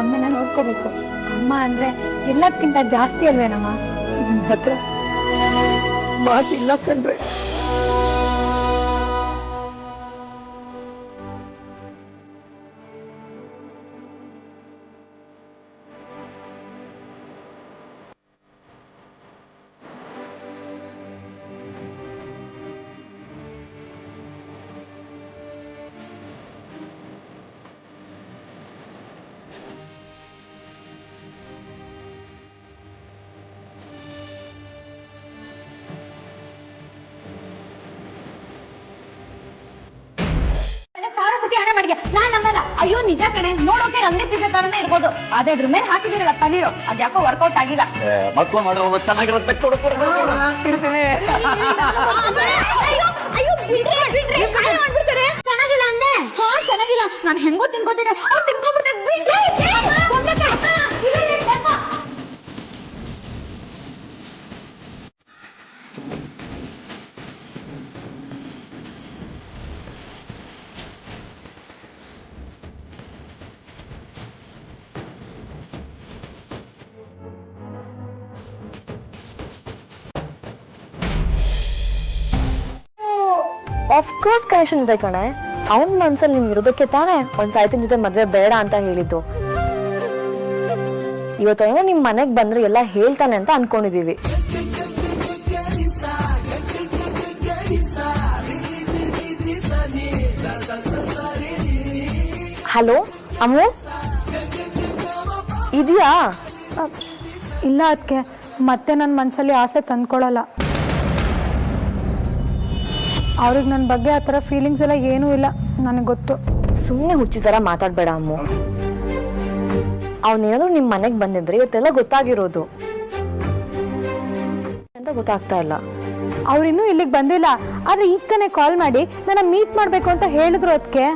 ಅಮ್ಮನ ನೋಡ್ಕೋಬೇಕು. ಅಮ್ಮ ಅಂದ್ರೆ ಎಲ್ಲದಕ್ಕಿಂತ ಜಾಸ್ತಿ ಅಲ್ವೇನಮ್ಮ? ಹತ್ರ ಮಾತಿಲ್ಲ ಕಂಡ್ರೆ. ನಾನ್ ನಮ್ಮಲ್ಲ. ಅಯ್ಯೋ ನಿಜ ಕಣೆ, ನೋಡೋಕೆ ಅಂಗಡಿ ಪಿಜ್ಜಾ ತರನೇ ಇರ್ಬೋದು, ಆದ್ರೆ ಅದ್ರ ಮೇಲೆ ಹಾಕಿದಿರಲ್ಲ ಪನ್ನೀರು, ಅದ್ಯಾಕೋ ವರ್ಕೌಟ್ ಆಗಿಲ್ಲ. ಮಕ್ಕಳು ಮಾಡೋ ಚೆನ್ನಾಗಿರುತ್ತೆ. ಚೆನ್ನಾಗಿಲ್ಲ ಅಂದೆ. ಹಾ ಚೆನ್ನಾಗಿಲ್ಲ, ನಾನು ಹೆಂಗೋ ತಿನ್ಕೋತೀನಿ, ಅವ್ರು ತಿನ್ಕೊಂಡ್ಬಿಡ್ತಾರೆ. ಆಫ್ಕೋರ್ಸ್ ಕನೆಕ್ಷನ್ ಇದೆ ಕಣೆ. ಅವನ್ ಮನ್ಸಲ್ಲಿ ನಿಮ್ ಇರೋದಕ್ಕೆ ತಾನೇ ಒಂದ್ ಸಾಯ್ತಿನ ಜೊತೆ ಮದ್ವೆ ಬೇಡ ಅಂತ ಹೇಳಿದ್ದು. ಇವತ್ತೇನೋ ನಿಮ್ ಮನೆಗ್ ಬಂದ್ರೆ ಎಲ್ಲ ಹೇಳ್ತಾನೆ ಅಂತ ಅನ್ಕೊಂಡಿದೀವಿ. ಹಲೋ ಅಮ್ಮು, ಇದೆಯಾ? ಇಲ್ಲ ಅದಕ್ಕೆ ಮತ್ತೆ ನನ್ನ ಮನಸ್ಸಲ್ಲಿ ಆಸೆ ತಂದ್ಕೊಳ್ಳಲ್ಲ. ಅವ್ರಿಗೆ ನನ್ನ ಬಗ್ಗೆ ಆ ಥರ ಫೀಲಿಂಗ್ಸ್ ಎಲ್ಲ ಏನೂ ಇಲ್ಲ, ನನಗೆ ಗೊತ್ತು. ಸುಮ್ಮನೆ ಹುಚ್ಚಿ ಥರ ಮಾತಾಡ್ಬೇಡ ಅಮ್ಮು. ಅವನೇನಾದ್ರು ನಿಮ್ ಮನೆಗ್ ಬಂದಿದ್ರೆ ಇವತ್ತೆಲ್ಲ ಗೊತ್ತಾಗಿರೋದು ಅಂತ ಗೊತ್ತಾಗ್ತಾ ಇಲ್ಲ. ಅವ್ರಿನ್ನೂ ಇಲ್ಲಿಗೆ ಬಂದಿಲ್ಲ, ಆದ್ರೆ ಈಗ ತಾನೇ ಕಾಲ್ ಮಾಡಿ ನನ್ನ ಮೀಟ್ ಮಾಡ್ಬೇಕು ಅಂತ ಹೇಳಿದ್ರು. ಅದಕ್ಕೆ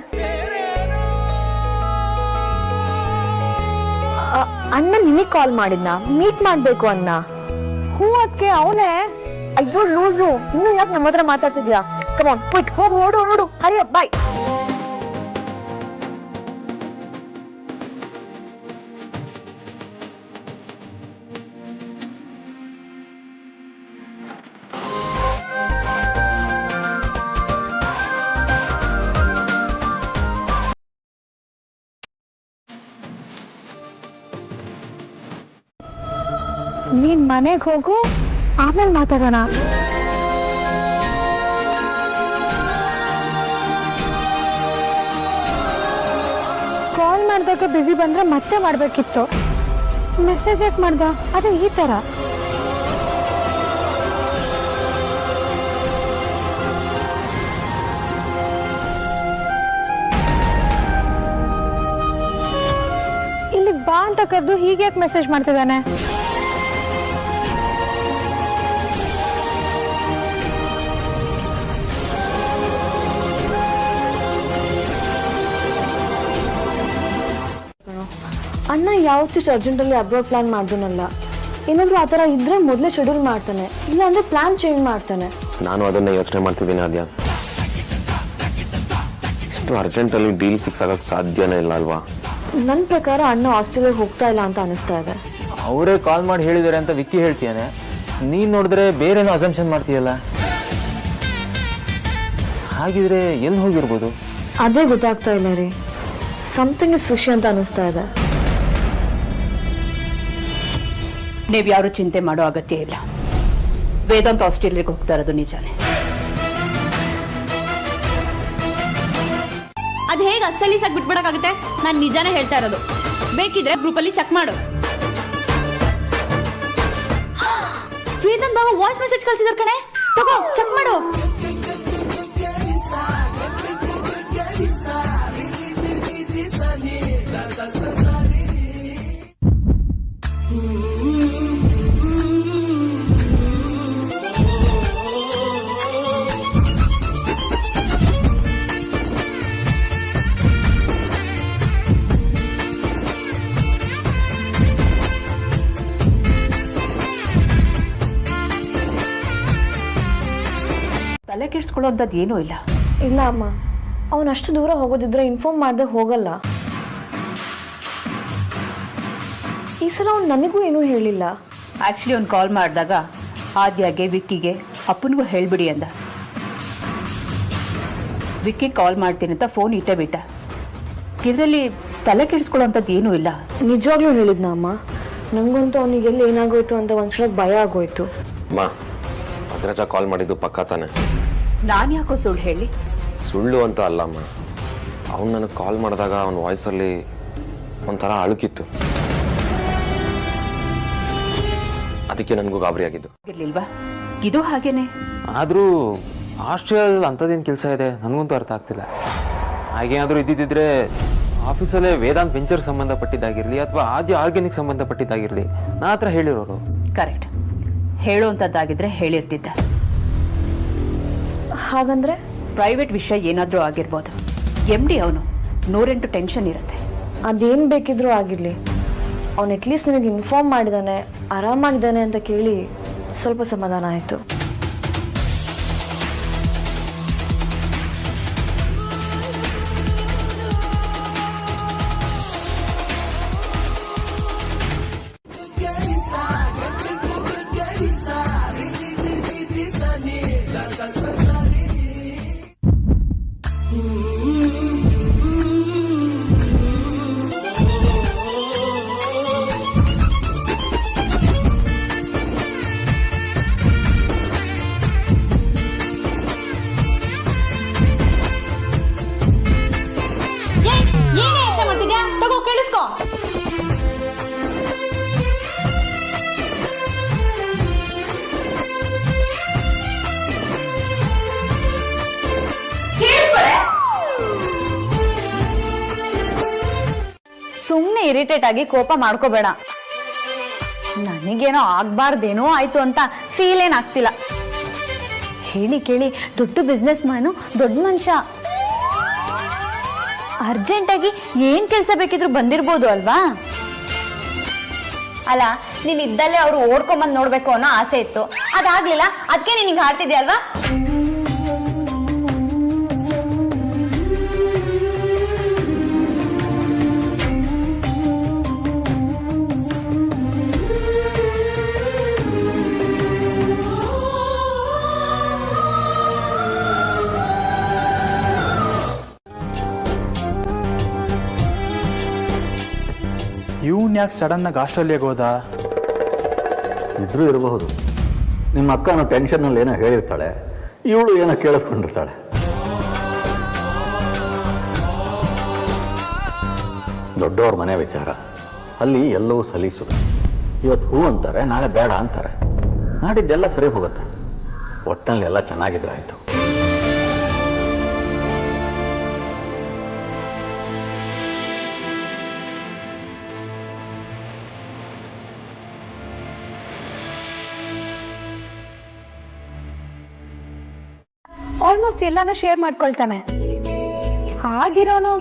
ಅಣ್ಣ ನಿನಗ್ ಕಾಲ್ ಮಾಡಿದ್ನ ಮೀಟ್ ಮಾಡ್ಬೇಕು ಅಣ್ಣ? ಹೂ ಅದಕ್ಕೆ ಅವನೇ. ಅಯ್ಯೋ ಲೂಸು, ನೀನು ಯಾಕೆ ನಮ್ಮ ಹತ್ರ ಮಾತಾಡ್ತಿದ್ಯಾ? ಕಮ್ ಆನ್ ಕ್ವಿಕ್, ಹೋಗಿ ನೋಡು ನೋಡು, ಹರಿ ಅಪ್, ಬಾಯ್. ನೀನ್ ಮನೆಗೆ ಹೋಗು, ಆಮೇಲೆ ಮಾತಾಡೋಣ. ಕಾಲ್ ಮಾಡ್ದಾಗ ಬಿಸಿ ಬಂದ್ರೆ ಮತ್ತೆ ಮಾಡ್ಬೇಕಿತ್ತು. ಮೆಸೇಜ್ ಯಾಕೆ ಮಾಡ್ದ? ಅದು ಈ ತರ. ಇಲ್ಲಿಗೆ ಬಾ ಅಂತ ಕರೆದು ಹೀಗೆ ಯಾಕೆ ಮೆಸೇಜ್ ಮಾಡ್ತಿದ್ದಾನೆ? ಅಣ್ಣ ಯಾವತ್ತೂ ಅರ್ಜೆಂಟಲ್ಲಿ ಅಬ್ರಾಡ್ ಪ್ಲಾನ್ ಮಾಡ್ದನಲ್ಲ. ಏನಾದ್ರು ಆತರ ಇದ್ರೆ ಮೊದಲೇ ಶೆಡ್ಯೂಲ್ ಮಾಡ್ತಾನೆ, ಇಲ್ಲ ಅಂದ್ರೆ ಪ್ಲಾನ್ ಚೇಂಜ್ ಮಾಡ್ತಾನೆ. ನಾನು ಅದನ್ನ ಯೋಚನೆ ಮಾಡ್ತಿದ್ದೀನಿ. ಅದ್ಯಾ ಇಷ್ಟು ಅರ್ಜೆಂಟಲ್ಲಿ ಡೀಲ್ ಫಿಕ್ಸ್ ಆಗಕ್ಕೆ ಸಾಧ್ಯನೇ ಇಲ್ಲ ಅಲ್ವಾ? ನನ್ನ ಪ್ರಕಾರ ಅಣ್ಣ ಆಸ್ಟ್ರೇಲಿಯಾಗೆ ಹೋಗ್ತಾ ಇಲ್ಲ ಅಂತ ಅನಿಸ್ತಾ ಇದೆ. ಅವರೇ ಕಾಲ್ ಮಾಡಿ ಹೇಳಿದಾರೆ ಅಂತ ವಿಕ್ಕಿ ಹೇಳ್ತೀಯಾನೆ, ನೀನ್ ನೋಡಿದ್ರೆ ಬೇರೇನೋ ಅಸಂಪ್ಷನ್ ಮಾಡ್ತೀಯಲ್ಲ. ಹಾಗಿದ್ರೆ ಎಲ್ಲಿ ಹೋಗಿರ್ಬೋದು? ಅದೇ ಗೊತ್ತಾಗ್ತಾ ಇಲ್ಲ ರೀ. ಸಮಥಿಂಗ್ ಇಸ್ ಫಿಶಿ ಅಂತ ಅನಿಸ್ತಾ ಇದೆ. ನೀವು ಯಾರು ಚಿಂತೆ ಮಾಡೋ ಅಗತ್ಯ ಇಲ್ಲ. ವೇದಾಂತ್ ಆಸ್ಟ್ರೇಲಿಯಾಗೆ ಹೋಗ್ತಾ ಇರೋದು ನಿಜಾನೇ. ಅದ್ ಹೇಗೆ ಅಸಲೀಸಾಗಿ ಬಿಟ್ಬಿಡಕ್ಕಾಗುತ್ತೆ? ನಾನು ನಿಜಾನೇ ಹೇಳ್ತಾ ಇರೋದು. ಬೇಕಿದ್ರೆ ಗ್ರೂಪಲ್ಲಿ ಚೆಕ್ ಮಾಡು. ವೇದಾಂತ್ ಬಾಬಾ ವಾಯ್ಸ್ ಮೆಸೇಜ್ ಕಳ್ಸಿದಾರೆ ಕಣೆ, ತಗೋ ಚೆಕ್ ಮಾಡು. ತಲೆ ಕೆಡಿಸ್ಕೊಳ್ಳೋಂಥದ್ದು ಏನೂ ಇಲ್ಲ. ಇಲ್ಲ ಅಮ್ಮ, ಅವನಷ್ಟು ದೂರ ಹೋಗೋದಿದ್ರೆ ಇನ್ಫಾರ್ಮ್ ಮಾಡದೆ ಹೋಗಲ್ಲ. ಈ ಸಲ ಅವ್ನು ನನಗೂ ಏನೂ ಹೇಳಿಲ್ಲ. ಆಕ್ಚುಲಿ ಅವ್ನು ಕಾಲ್ ಮಾಡಿದಾಗ ಆದ್ಯಾಗೆ ವಿಕ್ಕಿಗೆ ಅಪ್ಪನಿಗೂ ಹೇಳ್ಬಿಡಿ ಅಂದ. ವಿಕ್ಕಿ ಕಾಲ್ ಮಾಡ್ತೀನಿ ಅಂತ ಫೋನ್ ಇಟ್ಟೇ ಬಿಟ್ಟ. ಇದರಲ್ಲಿ ತಲೆ ಕೆಡಿಸ್ಕೊಳ್ಳೋಂಥದ್ದು ಏನೂ ಇಲ್ಲ. ನಿಜವಾಗ್ಲೂ ಹೇಳಿದ್ನ ಅಮ್ಮ. ನಂಗಂತೂ ಅವನಿಗೆಲ್ಲ ಏನಾಗೋಯ್ತು ಅಂತ ಒಂದ್ಸಲ ಭಯ ಆಗೋಯ್ತು. ಅಮ್ಮ ಅಗ್ರಜ ಕಾಲ್ ಮಾಡಿದ್ದು ಪಕ್ಕ ತಾನೆ. ನಾನು ಯಾಕೋ ಸುಳ್ಳು ಹೇಳಿ? ಸುಳ್ಳು ಅಂತ ಅಲ್ಲಮ್ಮ, ಅವ್ನು ನನಗೆ ಕಾಲ್ ಮಾಡಿದಾಗ ಅವನ ವಾಯ್ಸಲ್ಲಿ ಒಂಥರ ಅಳುಕಿತ್ತು, ಅದಕ್ಕೆ ನನಗೂ ಗಾಬರಿ ಆಗಿದ್ದು. ಇರ್ಲಿಲ್ವಾ? ಇದು ಹಾಗೇನೆ. ಆದರೂ ಆಸ್ಟ್ರೇಲಿಯಾದಲ್ಲಿ ಅಂಥದ್ದೇನು ಕೆಲಸ ಇದೆ ನನಗಂತೂ ಅರ್ಥ ಆಗ್ತಿಲ್ಲ. ಹಾಗೇನಾದರೂ ಇದ್ದಿದ್ದರೆ ಆಫೀಸಲ್ಲೇ ವೇದಾಂತ್ ವೆಂಚರ್ ಸಂಬಂಧಪಟ್ಟಿದ್ದಾಗಿರಲಿ ಅಥವಾ ಆದ್ಯ ಆರ್ಗ್ಯಾನಿಕ್ ಸಂಬಂಧಪಟ್ಟಿದ್ದಾಗಿರಲಿ ನಾ ಹತ್ರ ಹೇಳಿರೋರು. ಕರೆಕ್ಟ್. ಹೇಳುವಂಥದ್ದಾಗಿದ್ರೆ ಹೇಳಿರ್ತಿದ್ದ. ಹಾಗಂದ್ರೆ ಪ್ರೈವೇಟ್ ವಿಷಯ ಏನಾದರೂ ಆಗಿರ್ಬೋದು. MD ಅವನು 108 ಟೆನ್ಷನ್ ಇರುತ್ತೆ. ಅದೇನು ಬೇಕಿದ್ರೂ ಆಗಿರಲಿ, ಅವನು ಅಟ್ಲೀಸ್ಟ್ ನನಗೆ ಇನ್ಫಾರ್ಮ್ ಮಾಡಿದ್ದಾನೆ, ಆರಾಮಾಗಿದ್ದಾನೆ ಅಂತ ಕೇಳಿ ಸ್ವಲ್ಪ ಸಮಾಧಾನ ಆಯಿತು. ಏನೇ ಯೋಚನೆ ಮಾಡ್ತಿದ್ಯಾ? ತಗೋ ಕೇಳಿಸ್ಕೊ. ಸುಮ್ಮನೆ ಇರಿಟೇಟ್ ಆಗಿ ಕೋಪ ಮಾಡ್ಕೋಬೇಡ. ನನಗೇನೋ ಆಗ್ಬಾರ್ದೇನೋ ಆಯ್ತು ಅಂತ ಫೀಲ್ ಏನ್ ಆಗ್ತಿಲ್ಲ. ಹೇಳಿ ಕೇಳಿ ದೊಡ್ಡ ಬಿಸ್ನೆಸ್ ಮ್ಯಾನು, ದೊಡ್ಡ ಮನುಷ್ಯ, ಅರ್ಜೆಂಟಾಗಿ ಏನ್ ಕೆಲಸ ಬೇಕಿದ್ರು ಬಂದಿರ್ಬೋದು ಅಲ್ವಾ? ಅಲ್ಲ, ನೀನ್ ಇದ್ದಲ್ಲೇ ಅವ್ರು ಓಡ್ಕೊಂಬಂದ್ ನೋಡ್ಬೇಕು ಅನ್ನೋ ಆಸೆ ಇತ್ತು, ಅದಾಗ್ಲಿಲ್ಲ, ಅದಕ್ಕೆ ನೀನ್ ಹಿಂಗ್ ಹಾಡ್ತಿದ್ಯಾ ಅಲ್ವಾ? ಇವನ್ ಯಾಕೆ ಸಡನ್ ಆಗಿ ಆಸ್ಟ್ರೇಲಿಯಾಗೆ ಹೋದ? ಇದ್ರೂ ಇರಬಹುದು. ನಿಮ್ಮ ಅಕ್ಕನ ಟೆನ್ಷನ್ನಲ್ಲಿ ಏನೋ ಹೇಳಿರ್ತಾಳೆ, ಇವಳು ಏನೋ ಕೇಳಿಸ್ಕೊಂಡಿರ್ತಾಳೆ. ದೊಡ್ಡವ್ರ ಮನೆ ವಿಚಾರ, ಅಲ್ಲಿ ಎಲ್ಲವೂ ಸಲೀಸುದು. ಇವತ್ತು ಹೂ ಅಂತಾರೆ, ನಾಳೆ ಬೇಡ ಅಂತಾರೆ. ನಾಡಿದ್ದೆಲ್ಲ ಸರಿ ಹೋಗುತ್ತೆ. ಒಟ್ಟಿನಲ್ಲಿ ಎಲ್ಲ ಚೆನ್ನಾಗಿದ್ರೆ ಆಯಿತು. ಆಲ್ಮೋಸ್ಟ್ ಎಲ್ಲಾನು ಶೇರ್ ಮಾಡ್ಕೊಳ್ತಾನೆ. ಹಾಗಿರೋನು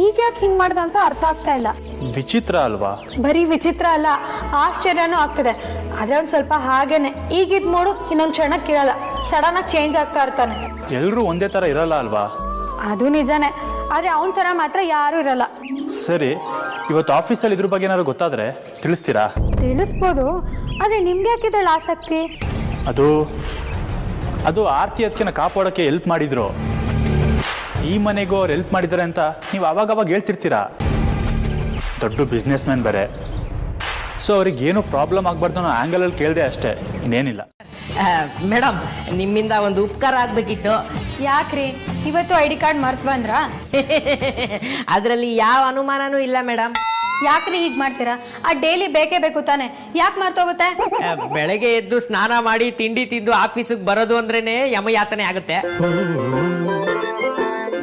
ಈಗ ಯಾಕೆ ಹಿಂಗ್ ಮಾಡ್ದ ಅಂತ ಅರ್ಥ ಆಗ್ತಾ ಇಲ್ಲ. ವಿಚಿತ್ರ ಅಲ್ವಾ? ಬರೀ ವಿಚಿತ್ರ ಅಲ್ಲ, ಆಶ್ಚರ್ಯನೂ ಆಗ್ತದೆ. ಆದ್ರೆ ಒಂದ್ ಸ್ವಲ್ಪ ಹಾಗೇನೆ, ಈಗಿದ್ ನೋಡು ಇನ್ನೊಂದ್ ಕ್ಷಣಕ್ಕಿರಲ್ಲ, ಸಡನ್ ಆಗಿ ಚೇಂಜ್ ಆಗ್ತಾ ಇರ್ತಾನೆ. ಎಲ್ರೂ ಒಂದೇ ತರ ಇರಲ್ಲ ಅಲ್ವಾ? ಅದು ನಿಜಾನೇ, ಆದ್ರೆ ಅವನ್ ತರ ಮಾತ್ರ ಯಾರು ಇರಲ್ಲ. ಸರಿ, ಇವತ್ತು ಆಫೀಸಲ್ಲಿ ಇದ್ರ ಬಗ್ಗೆ ಏನಾದ್ರು ಗೊತ್ತಾದ್ರೆ ತಿಳಿಸ್ತೀರಾ? ತಿಳಿಸ್ಬೋದು, ಆದ್ರೆ ನಿಮ್ಗೆ ಯಾಕಿದ್ರಲ್ಲಿ ಆಸಕ್ತಿ? ಅದು ಆರ್ತಿ ಅದಕ್ಕೆ ಕಾಪಾಡೋಕ್ಕೆ ಹೆಲ್ಪ್ ಮಾಡಿದ್ರು. ಈ ಮನೆಗೂ ಅವ್ರು ಹೆಲ್ಪ್ ಮಾಡಿದ್ದಾರೆ ಅಂತ ನೀವು ಅವಾಗ ಹೇಳ್ತಿರ್ತೀರಾ. ದೊಡ್ಡ ಬಿಸ್ನೆಸ್ ಮ್ಯಾನ್ ಬೇರೆ, ಸೊ ಅವ್ರಿಗೆ ಏನು ಪ್ರಾಬ್ಲಮ್ ಆಗಬಾರ್ದು ಅನ್ನೋ ಆ್ಯಂಗಲಲ್ಲಿ ಕೇಳಿದೆ ಅಷ್ಟೇ, ಇನ್ನೇನಿಲ್ಲ. ಮೇಡಮ್, ನಿಮ್ಮಿಂದ ಒಂದು ಉಪಕಾರ ಆಗ್ಬೇಕಿತ್ತು. ಯಾಕ್ರಿ ಇವತ್ತು ID ಕಾರ್ಡ್ ಮರ್ತ್ ಬಂದ್ರ? ಅದರಲ್ಲಿ ಯಾವ ಅನುಮಾನನೂ ಇಲ್ಲ ಮೇಡಮ್. ಯಾಕ್ರಿ ಹೀಗ್ ಮಾಡ್ತೀರಾ? ಆ ಡೈಲಿ ಬೇಕೇ ಬೇಕು ತಾನೆ, ಯಾಕೆ ಮರ್ತೋಗುತ್ತೆ? ಬೆಳಗ್ಗೆ ಎದ್ದು ಸ್ನಾನ ಮಾಡಿ ತಿಂಡಿ ತಿಂದು ಆಫೀಸಿಗೆ ಬರೋದು ಅಂದ್ರೇನೆ ಯಮಯಾತನೆ ಆಗುತ್ತೆ.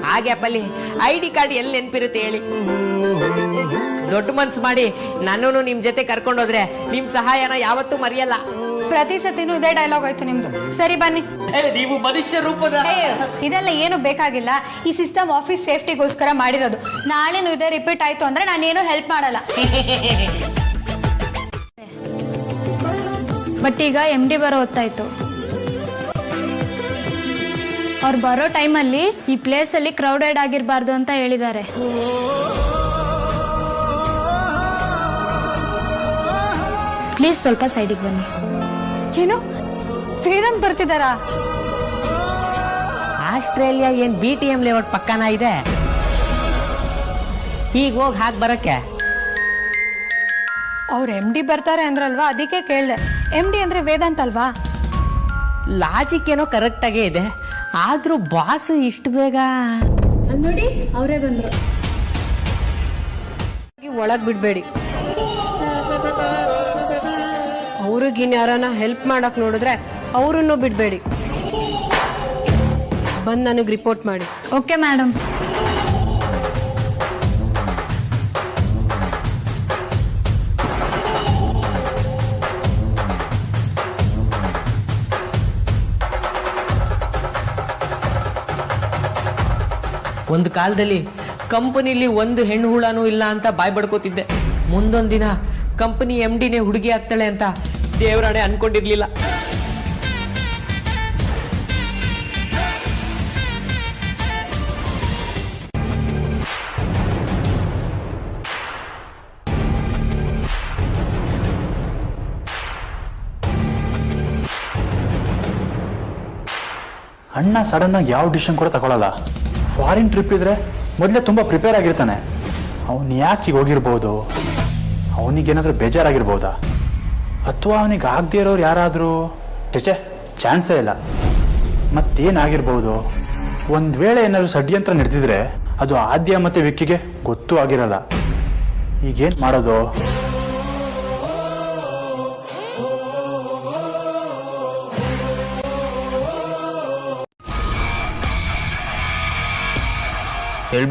ಹಾಗೆ ಅಪ್ಪಲ್ಲಿ ID ಕಾರ್ಡ್ ಎಲ್ಲಿ ನೆನಪಿರುತ್ತೆ ಹೇಳಿ? ದೊಡ್ಡ ಮನ್ಸು ಮಾಡಿ ನನ್ನೂ ನಿಮ್ ಜೊತೆ ಕರ್ಕೊಂಡೋದ್ರೆ ನಿಮ್ ಸಹಾಯನ ಯಾವತ್ತೂ ಮರೆಯಲ್ಲ. ಪ್ರತಿ ಸತಿನೂ ಇದೇ ಡೈಲಾಗ್ ಆಯ್ತು ನಿಮ್ದು. ಸರಿ ಬನ್ನಿ. ನೀವು ಮನುಷ್ಯ ರೂಪದ. ಇದೆಲ್ಲ ಏನು ಬೇಕಾಗಿಲ್ಲ, ಈ ಸಿಸ್ಟಮ್ ಆಫೀಸ್ ಸೇಫ್ಟಿಗೋಸ್ಕರ ಮಾಡಿರೋದು. ನಾಳೆನೂ ಇದೇ ರಿಪೀಟ್ ಆಯ್ತು ಅಂದ್ರೆ ನಾನೇನು ಹೆಲ್ಪ್ ಮಾಡಲ್ಲ. ಬಟ್ ಈಗ MD ಬರೋ ಹೊತ್ತಾಯ್ತು. ಅವ್ರು ಬರೋ ಟೈಮಲ್ಲಿ ಈ ಪ್ಲೇಸ್ ಅಲ್ಲಿ ಕ್ರೌಡೆಡ್ ಆಗಿರಬಾರ್ದು ಅಂತ ಹೇಳಿದ್ದಾರೆ. ಪ್ಲೀಸ್ ಸ್ವಲ್ಪ ಸೈಡಿಗೆ ಬನ್ನಿ. ಏನು ವೇದಾಂತ್ ಬರ್ತಿದಾರಾ? ಆಸ್ಟ್ರೇಲಿಯಾ ಏನ್ BTM ಲೇಔಟ್ ಪಕ್ಕನ ಇದೆ, ಈಗ ಹೋಗಿ ಹಾಕಿ ಬರಕ್ಕೆ. ಅವ್ರ MD ಬರ್ತಾರೆ ಅಂದ್ರಲ್ವಾ, ಅದಕ್ಕೆ ಕೇಳ್ದೆ. MD ಅಂದ್ರೆ ವೇದಾಂತ್ ಅಲ್ವಾ? ಲಾಜಿಕ್ ಏನೋ ಕರೆಕ್ಟ್ ಆಗೇ ಇದೆ, ಆದ್ರೂ ಬಾಸ್ ಇಷ್ಟು ಬೇಗ ನೋಡಿ ಅವರೇ ಬಂದ್ರು. ಒಳಗ್ ಬಿಡ್ಬೇಡಿ. ಅವ್ರಿಗಿನ್ ಯಾರನ್ನ ಹೆಲ್ಪ್ ಮಾಡಕ್ ನೋಡಿದ್ರೆ ಅವ್ರನ್ನು ಬಿಡ್ಬೇಡಿ. ಬಂದ್ ನನಗ್ ರಿಪೋರ್ಟ್ ಮಾಡಿ. Okay madam. ಒಂದು ಕಾಲದಲ್ಲಿ ಕಂಪನಿಲಿ ಒಂದು ಹೆಣ್ಣು ಹುಳನೂ ಇಲ್ಲ ಅಂತ ಬಾಯ್ ಬಡ್ಕೋತಿದ್ದೆ. ಮುಂದೊಂದ್ ದಿನ ಕಂಪನಿ MDನೇ ಹುಡುಗಿ ಆಗ್ತಾಳೆ ಅಂತ ದೇವರಾಣೆ ಅನ್ಕೊಂಡಿರ್ಲಿಲ್ಲ. ಅಣ್ಣ ಸಡನ್ ಆಗಿ ಯಾವ ಡಿಸಿಷನ್ ಕೂಡ ತಗೊಳ್ಳಲ್ಲ. ಫಾರಿನ್ ಟ್ರಿಪ್ ಇದ್ರೆ ಮೊದಲೇ ತುಂಬ ಪ್ರಿಪೇರ್ ಆಗಿರ್ತಾನೆ. ಅವನು ಯಾಕೆ ಈಗ ಹೋಗಿರ್ಬೋದು? ಅವನಿಗೇನಾದ್ರೂ ಬೇಜಾರಾಗಿರ್ಬೋದಾ? ಅಥವಾ ಅವನಿಗೆ ಆಗದೇ ಇರೋರು ಯಾರಾದರೂ? ಚೇಚೆ, ಚಾನ್ಸೇ ಇಲ್ಲ. ಮತ್ತೇನಾಗಿರ್ಬೋದು? ಒಂದು ವೇಳೆ ಏನಾದರೂ ಷಡ್ಯಂತ್ರ ನಡೆದಿದ್ರೆ ಅದು ಆದ್ಯ ಮತ್ತು ವಿಕ್ಕಿಗೆ ಗೊತ್ತೂ ಆಗಿರಲ್ಲ. ಈಗೇನು ಮಾಡೋದು?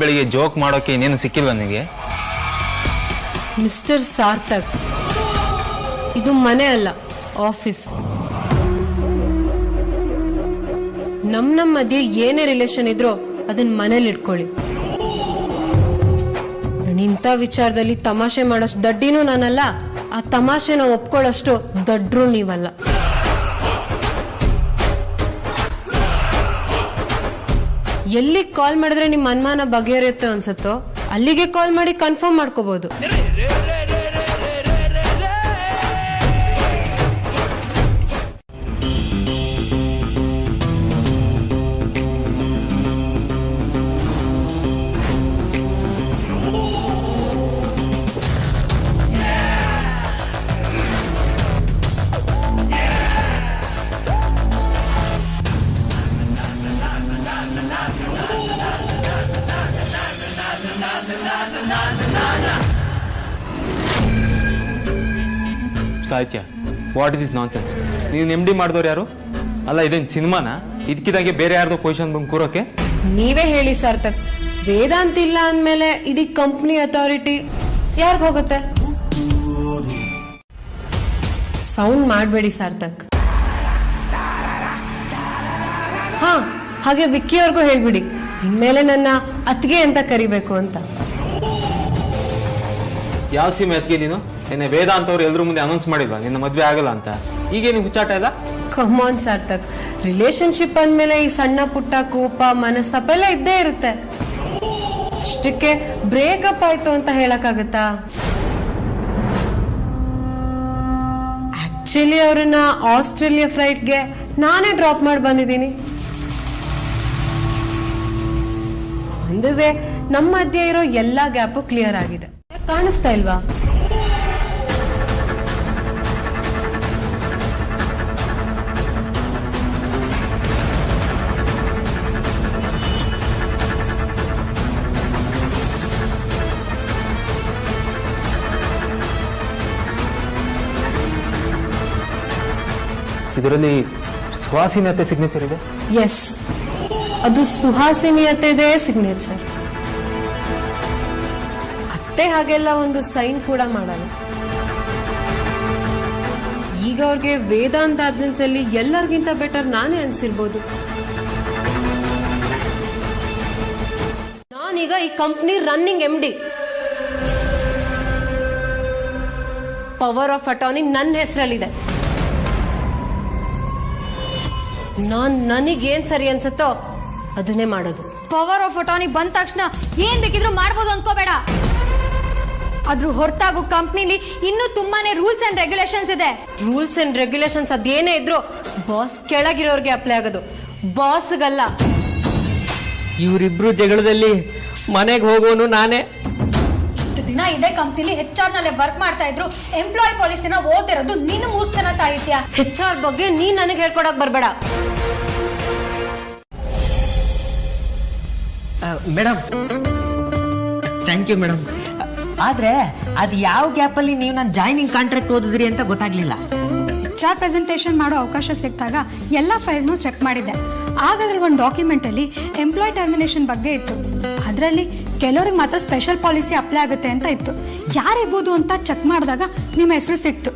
ಬೆಳಿಗ್ಗೆ ಜೋಕ್ ಮಾಡೋಕೆ ಇನ್ನೇನು ಸಿಕ್ಕಿಲ್ವ ನನಗೆ? ಮಿಸ್ಟರ್ ಸಾರ್ಥಕ್, ಇದು ಮನೆ ಅಲ್ಲ, ಆಫೀಸ್. ನಮ್ ಮಧ್ಯೆ ಏನೇ ರಿಲೇಷನ್ ಇದ್ರೋ ಅದನ್ನ ಮನೇಲಿ ಇಟ್ಕೊಳ್ಳಿ. ಇಂಥ ವಿಚಾರದಲ್ಲಿ ತಮಾಷೆ ಮಾಡೋಷ್ಟು ದಡ್ಡಿನೂ ನಾನಲ್ಲ, ಆ ತಮಾಷೆನ ಒಪ್ಕೊಳ್ಳೋಷ್ಟು ದಡ್ರು ನೀವಲ್ಲ. ಎಲ್ಲಿಗೆ ಕಾಲ್ ಮಾಡಿದ್ರೆ ನಿಮ್ಮ ಅನುಮಾನ ಬಗೆಹರಿಯುತ್ತೆ ಅನ್ಸುತ್ತೋ ಅಲ್ಲಿಗೆ ಕಾಲ್ ಮಾಡಿ ಕನ್ಫರ್ಮ್ ಮಾಡ್ಕೋಬಹುದು. ಸಾಹಿತ್ಯ, what is is non sense? ನೀವು MD ಮಾಡಿದವ್ರು ಯಾರು? ಅಲ್ಲ, ಇದೇನು ಸಿನಿಮಾನ? ಇದಕ್ಕಿದಾಗೆ ಬೇರೆ ಯಾರ್ದೋ ಪೊಸಿಷನ್ ಬಂದು ಕೂರೋಕೆ? ನೀವೇ ಹೇಳಿ ಸಾರ್ಥಕ್, ವೇದಾಂತ್ ಇಲ್ಲ ಅಂದ್ಮೇಲೆ ಇಡೀ ಕಂಪ್ನಿ ಅಥಾರಿಟಿ ಯಾರ್ಗ್ ಹೋಗುತ್ತೆ? ಸೌಂಡ್ ಮಾಡಬೇಡಿ ಸಾರ್ಥಕ್. ಹಾ, ಹಾಗೆ ವಿಕ್ಕಿ ಅವ್ರಿಗೂ ಹೇಳ್ಬಿಡಿ, ಇನ್ಮೇಲೆ ನನ್ನ ಅತ್ತಿಗೆ ಅಂತ ಕರಿಬೇಕು ಅಂತ. ಯಾವ ಸೀಮೆ ಅತ್ತಿಗೆ ನೀನು? ನಿನ್ನೆ ವೇದಾಂತ್ ಅವ್ರು ಎಲ್ರ ಮುಂದೆ ಅನೌನ್ಸ್ ಮಾಡಿಲ್ವಾ ನಿನ್ನ ಮದ್ವೆ ಆಗಲ್ಲ ಅಂತ? ಈಗೇನು ಹುಚ್ಚಾಟ ಇಲ್ಲ? ಕಮಾನ್ ಸಾರ್ಥಕ್, ರಿಲೇಶನ್ಶಿಪ್ ಅಂದ್ಮೇಲೆ ಈ ಸಣ್ಣ ಪುಟ್ಟ ಕೋಪ ಮನಸ್ತಾಪ ಎಲ್ಲ ಇದ್ದೇ ಇರುತ್ತೆ. ಅಷ್ಟಕ್ಕೆ ಬ್ರೇಕಪ್ ಆಯ್ತು ಅಂತ ಹೇಳಕ್ಕಾಗತ್ತಾ? ಆಕ್ಚುಲಿ ಅವ್ರನ್ನ ಆಸ್ಟ್ರೇಲಿಯಾ ಫ್ಲೈಟ್ಗೆ ನಾನೇ ಡ್ರಾಪ್ ಮಾಡಿ ಬಂದಿದ್ದೀನಿ. ಒಂದುವೆ ನಮ್ಮ ಮಧ್ಯೆ ಇರೋ ಎಲ್ಲಾ ಗ್ಯಾಪು ಕ್ಲಿಯರ್ ಆಗಿದೆ. ಕಾಣಿಸ್ತಾ ಇಲ್ವಾ? ಇದರಲ್ಲಿ ಸುಹಾಸಿನಿ ಅತ್ತೆ ಸಿಗ್ನೇಚರ್ ಇದೆ. ಎಸ್, ಅದು ಸುಹಾಸಿನಿ ಅತ್ತೆದೇ ಸಿಗ್ನೇಚರ್. ಅತ್ತೆ ಹಾಗೆಲ್ಲ ಒಂದು ಸೈನ್ ಕೂಡ ಮಾಡಲ್ಲ. ಈಗ ಅವ್ರಿಗೆ ವೇದಾಂತ್ ಆಬ್ಸೆನ್ಸ್ ಅಲ್ಲಿ ಎಲ್ಲರಿಗಿಂತ ಬೆಟರ್ ನಾನೇ ಅನ್ಸಿರ್ಬೋದು. ನಾನೀಗ ಈ company running MD. Power of attorney ನನ್ನ ಹೆಸರಲ್ಲಿದೆ. ನನಗೇನ್ ಸರಿ ಅನ್ಸುತ್ತೋ ಅದನ್ನೇ ಮಾಡೋದು. ಪವರ್ ಆಫ್ ಅಟಾರ್ನಿ ಬಂದ ತಕ್ಷಣ ಏನ್ ಬೇಕಿದ್ರು ಮಾಡ್ಬೋದು ಅನ್ಕೋಬೇಡ. ಅದ್ರ ಹೊರತಾಗೂ ಕಂಪ್ನಿಲಿ ಇನ್ನೂ ತುಂಬಾನೇ ರೂಲ್ಸ್ ಅಂಡ್ ರೆಗ್ಯುಲೇಷನ್ಸ್ ಇದೆ. ರೂಲ್ಸ್ ಅಂಡ್ ರೆಗ್ಯುಲೇಷನ್ಸ್ ಅದೇನೇ ಇದ್ರು ಬಾಸ್ ಕೆಳಗಿರೋರ್ಗೆ ಅಪ್ಲೈ ಆಗೋದು, ಬಾಸ್ಗಲ್ಲ. ಇವರಿಬ್ರು ಜಗಳದಲ್ಲಿ ಮನೆಗೆ ಹೋಗೋನು ನಾನೇ. ಇಷ್ಟು ದಿನ ಇದೇ ಕಂಪ್ನಿಲಿ HR ನಲ್ಲೇ ವರ್ಕ್ ಮಾಡ್ತಾ ಇದ್ರು. ಎಂಪ್ಲಾಯ್ ಪಾಲಿಸಿನ ಓದಿರೋದು ನಿನ್ನ ಮೂರ್ಖನ ಸಾಹಿತ್ಯ. HR ಬಗ್ಗೆ ನೀನ್ ನನಗೆ ಹೇಳ್ಕೊಡಕ್ ಬರ್ಬೇಡ. Madam thank you madam. ಆದ್ರೆ ಅದು ಯಾವ ಗ್ಯಾಪಲ್ಲಿ ನೀವು ನನ್ನ ಜಾಯ್ನಿಂಗ್ ಕಾಂಟ್ರಾಕ್ಟ್ ಓದಿದ್ರಿ ಅಂತ ಗೊತ್ತಾಗ್ಲಿಲ್ಲ. HR ಪ್ರೆಸೆಂಟೇಷನ್ ಮಾಡೋ ಅವಕಾಶ ಸಿಕ್ಕಾಗ ಎಲ್ಲ ಫೈಲ್ಸ್ನು ಚೆಕ್ ಮಾಡಿದ್ದೆ. ಆಗ ಒಂದು ಡಾಕ್ಯುಮೆಂಟ್ ಅಲ್ಲಿ ಎಂಪ್ಲಾಯ್ ಟರ್ಮಿನೇಷನ್ ಬಗ್ಗೆ ಇತ್ತು. ಅದರಲ್ಲಿ ಕೆಲವರಿಗೆ ಮಾತ್ರ ಸ್ಪೆಷಲ್ ಪಾಲಿಸಿ ಅಪ್ಲೈ ಆಗುತ್ತೆ ಅಂತ ಇತ್ತು. ಯಾರಿರ್ಬೋದು ಅಂತ ಚೆಕ್ ಮಾಡಿದಾಗ ನಿಮ್ಮ ಹೆಸರು ಸಿಕ್ತು.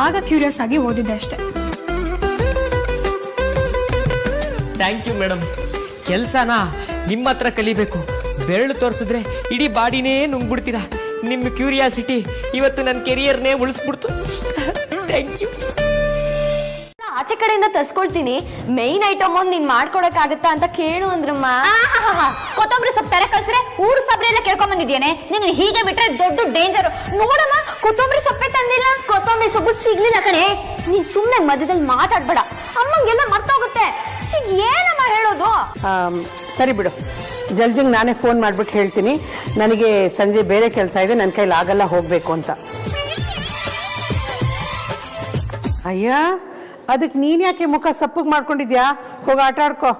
ಆಗ ಕ್ಯೂರಿಯಸ್ ಆಗಿ ಓದಿದ್ದೆ ಅಷ್ಟೇ. Thank you madam. ಕೆಲಸನ ನಿಮ್ಮ ಹತ್ರ ಕಲಿಬೇಕು. ಬೆರಳು ತೋರಿಸಿದ್ರೆ ಇಡೀ ಬಾಡಿನೇ ನುಂಗ್ಬಿಡ್ತೀರಾ. ನಿಮ್ಮ ಕ್ಯೂರಿಯಾಸಿಟಿ ಇವತ್ತು ನನ್ನ ಕೆರಿಯರ್ನೇ ಉಳಿಸ್ಬಿಡ್ತು. Thank you. ಆಚೆ ಕಡೆಯಿಂದ ತರ್ಸ್ಕೊಳ್ತೀನಿ, ಮೈನ್ ಐಟಮ್ ಒಂದು ನೀನ್ ಮಾಡ್ಕೊಡಕ್ಕಾಗತ್ತಾ ಅಂತ ಕೇಳು ಅಂದ್ರಮ್ಮ. ಕೊತ್ತಂಬರಿ ಸೊಪ್ಪು ತರ ಕಳ್ಸಿದ್ರೆ ಊರು ಸಬ್ರಿ ಎಲ್ಲ ಕೇಳ್ಕೊಂಡ್ ಬಂದಿದ್ದೇನೆ. ನೀನು ಹೀಗೆ ಬಿಟ್ರೆ ದೊಡ್ಡ ಡೇಂಜರ್. ನೋಡಮ್ಮ, ಕೊತ್ತಂಬರಿ ಸೊಪ್ಪೆ ತಂದಿಲ್ಲ. ಕೊತ್ತಂಬರಿ ಸೊಪ್ಪು ಸಿಗ್ಲಿಲ್ಲ ಕಣೆ. ನೀನ್ ಸುಮ್ನೆ ಮಧ್ಯದಲ್ಲಿ ಮಾತಾಡ್ಬೇಡ, ಅಮ್ಮಂಗೆಲ್ಲ ಮರ್ತೋಗುತ್ತೆ. ಈಗ ಏನಮ್ಮ ಹೇಳೋದು? ಸರಿ ಬಿಡು, ಜಲ್ಜಿಂಗ್ ನಾನೇ ಫೋನ್ ಮಾಡ್ಬಿಟ್ಟು ಹೇಳ್ತೀನಿ. ನನಗೆ ಸಂಜೆ ಬೇರೆ ಕೆಲಸ ಇದೆ, ನನ್ನ ಕೈಲಿ ಆಗಲ್ಲ ಹೋಗ್ಬೇಕು ಅಂತ. ಅಯ್ಯ, ಅದಕ್ಕೆ ನೀನ್ ಯಾಕೆ ಮುಖ ಸಪ್ಪಗೆ ಮಾಡ್ಕೊಂಡಿದ್ಯಾ? ಹೋಗಿ ಆಟ ಆಡ್ಕೋ.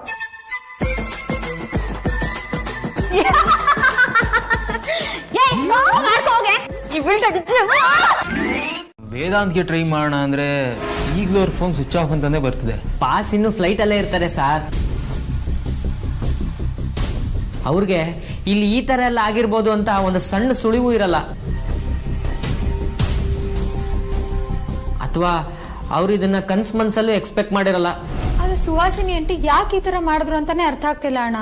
ವೇದಾಂತ್ಗೆ ಟ್ರೈ ಮಾಡೋಣ ಅಂದ್ರೆ ಈಗಲೂ ಅವ್ರ ಫೋನ್ ಸ್ವಿಚ್ ಆಫ್ ಅಂತಾನೆ ಬರ್ತಿದೆ. ಪಾಸ್ ಇನ್ನು ಫ್ಲೈಟ್ ಅಲ್ಲೇ ಇರ್ತಾರೆ ಸರ್. ಅವ್ರಿಗೆ ಇಲ್ಲಿ ಈ ತರ ಎಲ್ಲ ಆಗಿರ್ಬೋದು ಅಂತ ಒಂದು ಸಣ್ಣ ಸುಳಿವು ಇರಲ್ಲ. ಅಥವಾ ಅವ್ರು ಇದನ್ನ ಕನ್ಸ್ ಮನ್ಸಲ್ಲೂ ಎಕ್ಸ್ಪೆಕ್ಟ್ ಮಾಡಿರಲ್ಲ. ಆದ್ರೆ ಸುಹಾಸಿನಿ ಆಂಟಿ ಯಾಕೆ ಈ ತರ ಮಾಡಿದ್ರು ಅಂತಾನೆ ಅರ್ಥ ಆಗ್ತಿಲ್ಲ ಅಣ್ಣ.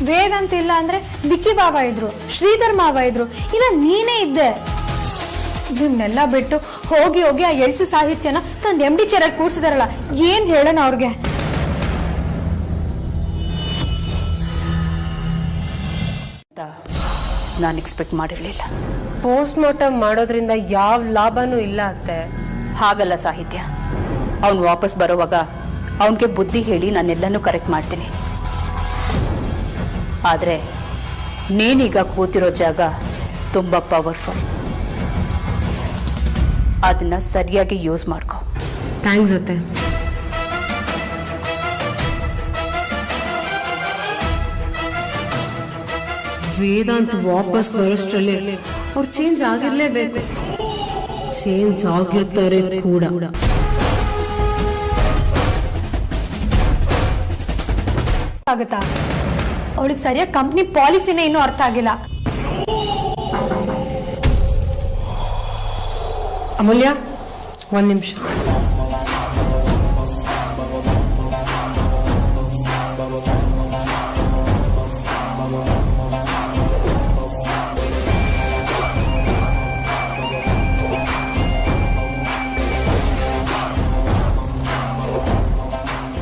ವೇದಾಂತ್ ಇಲ್ಲ ಅಂದ್ರೆ ವಿಕ್ಕಿ ಬಾವ ಇದ್ರು, ಶ್ರೀಧರ್ ಮಾವ ಇದ್ರು, ಇಲ್ಲ ನೀನೇ ಇದ್ದೆ. ಇದನ್ನೆಲ್ಲ ಬಿಟ್ಟು ಹೋಗಿ ಹೋಗಿ ಆ ಎಳ್ಸು ಸಾಹಿತ್ಯನ ತಂದು MD ಚೇರಲ್ಲಿ ಕೂರ್ಸಿದಾರಲ್ಲ, ಏನ್ ಹೇಳೋಣ ಅವ್ರಿಗೆ? ನಾನು ಎಕ್ಸ್ಪೆಕ್ಟ್ ಮಾಡಿರ್ಲಿಲ್ಲ. ಪೋಸ್ಟ್ ಮಾರ್ಟಮ್ ಮಾಡೋದ್ರಿಂದ ಯಾವ ಲಾಭನೂ ಇಲ್ಲ ಅತ್ತೆ. ಹಾಗಲ್ಲ ಸಾಹಿತ್ಯ, ಅವನು ವಾಪಸ್ ಬರೋವಾಗ ಅವನಿಗೆ ಬುದ್ಧಿ ಹೇಳಿ ನಾನೆಲ್ಲನೂ ಕರೆಕ್ಟ್ ಮಾಡ್ತೀನಿ. ಆದರೆ ನೀನೀಗ ಕೂತಿರೋ ಜಾಗ ತುಂಬ ಪವರ್ಫುಲ್. ಅದನ್ನ ಸರಿಯಾಗಿ ಯೂಸ್ ಮಾಡ್ಕೊ. ಥ್ಯಾಂಕ್ಸ್ ಅತ್ತೆ. ವೇದಾಂತ್ ವಾಪಸ್ ಬರೋಷ್ಟರಲ್ಲಿ ಅವ್ರು ಚೇಂಜ್ ಆಗಿರ್ಲೇಬೇಕು. ಚೇಂಜ್ ಆಗಿರ್ತಾರೆ ಕೂಡ. ಆಗುತ್ತಾ? ಅವಳಿಗೆ ಸರಿಯಾಗಿ ಕಂಪ್ನಿ ಪಾಲಿಸಿನೇ ಇನ್ನೂ ಅರ್ಥ ಆಗಿಲ್ಲ. ಅಮೂಲ್ಯ, ಒಂದ್ ನಿಮಿಷ.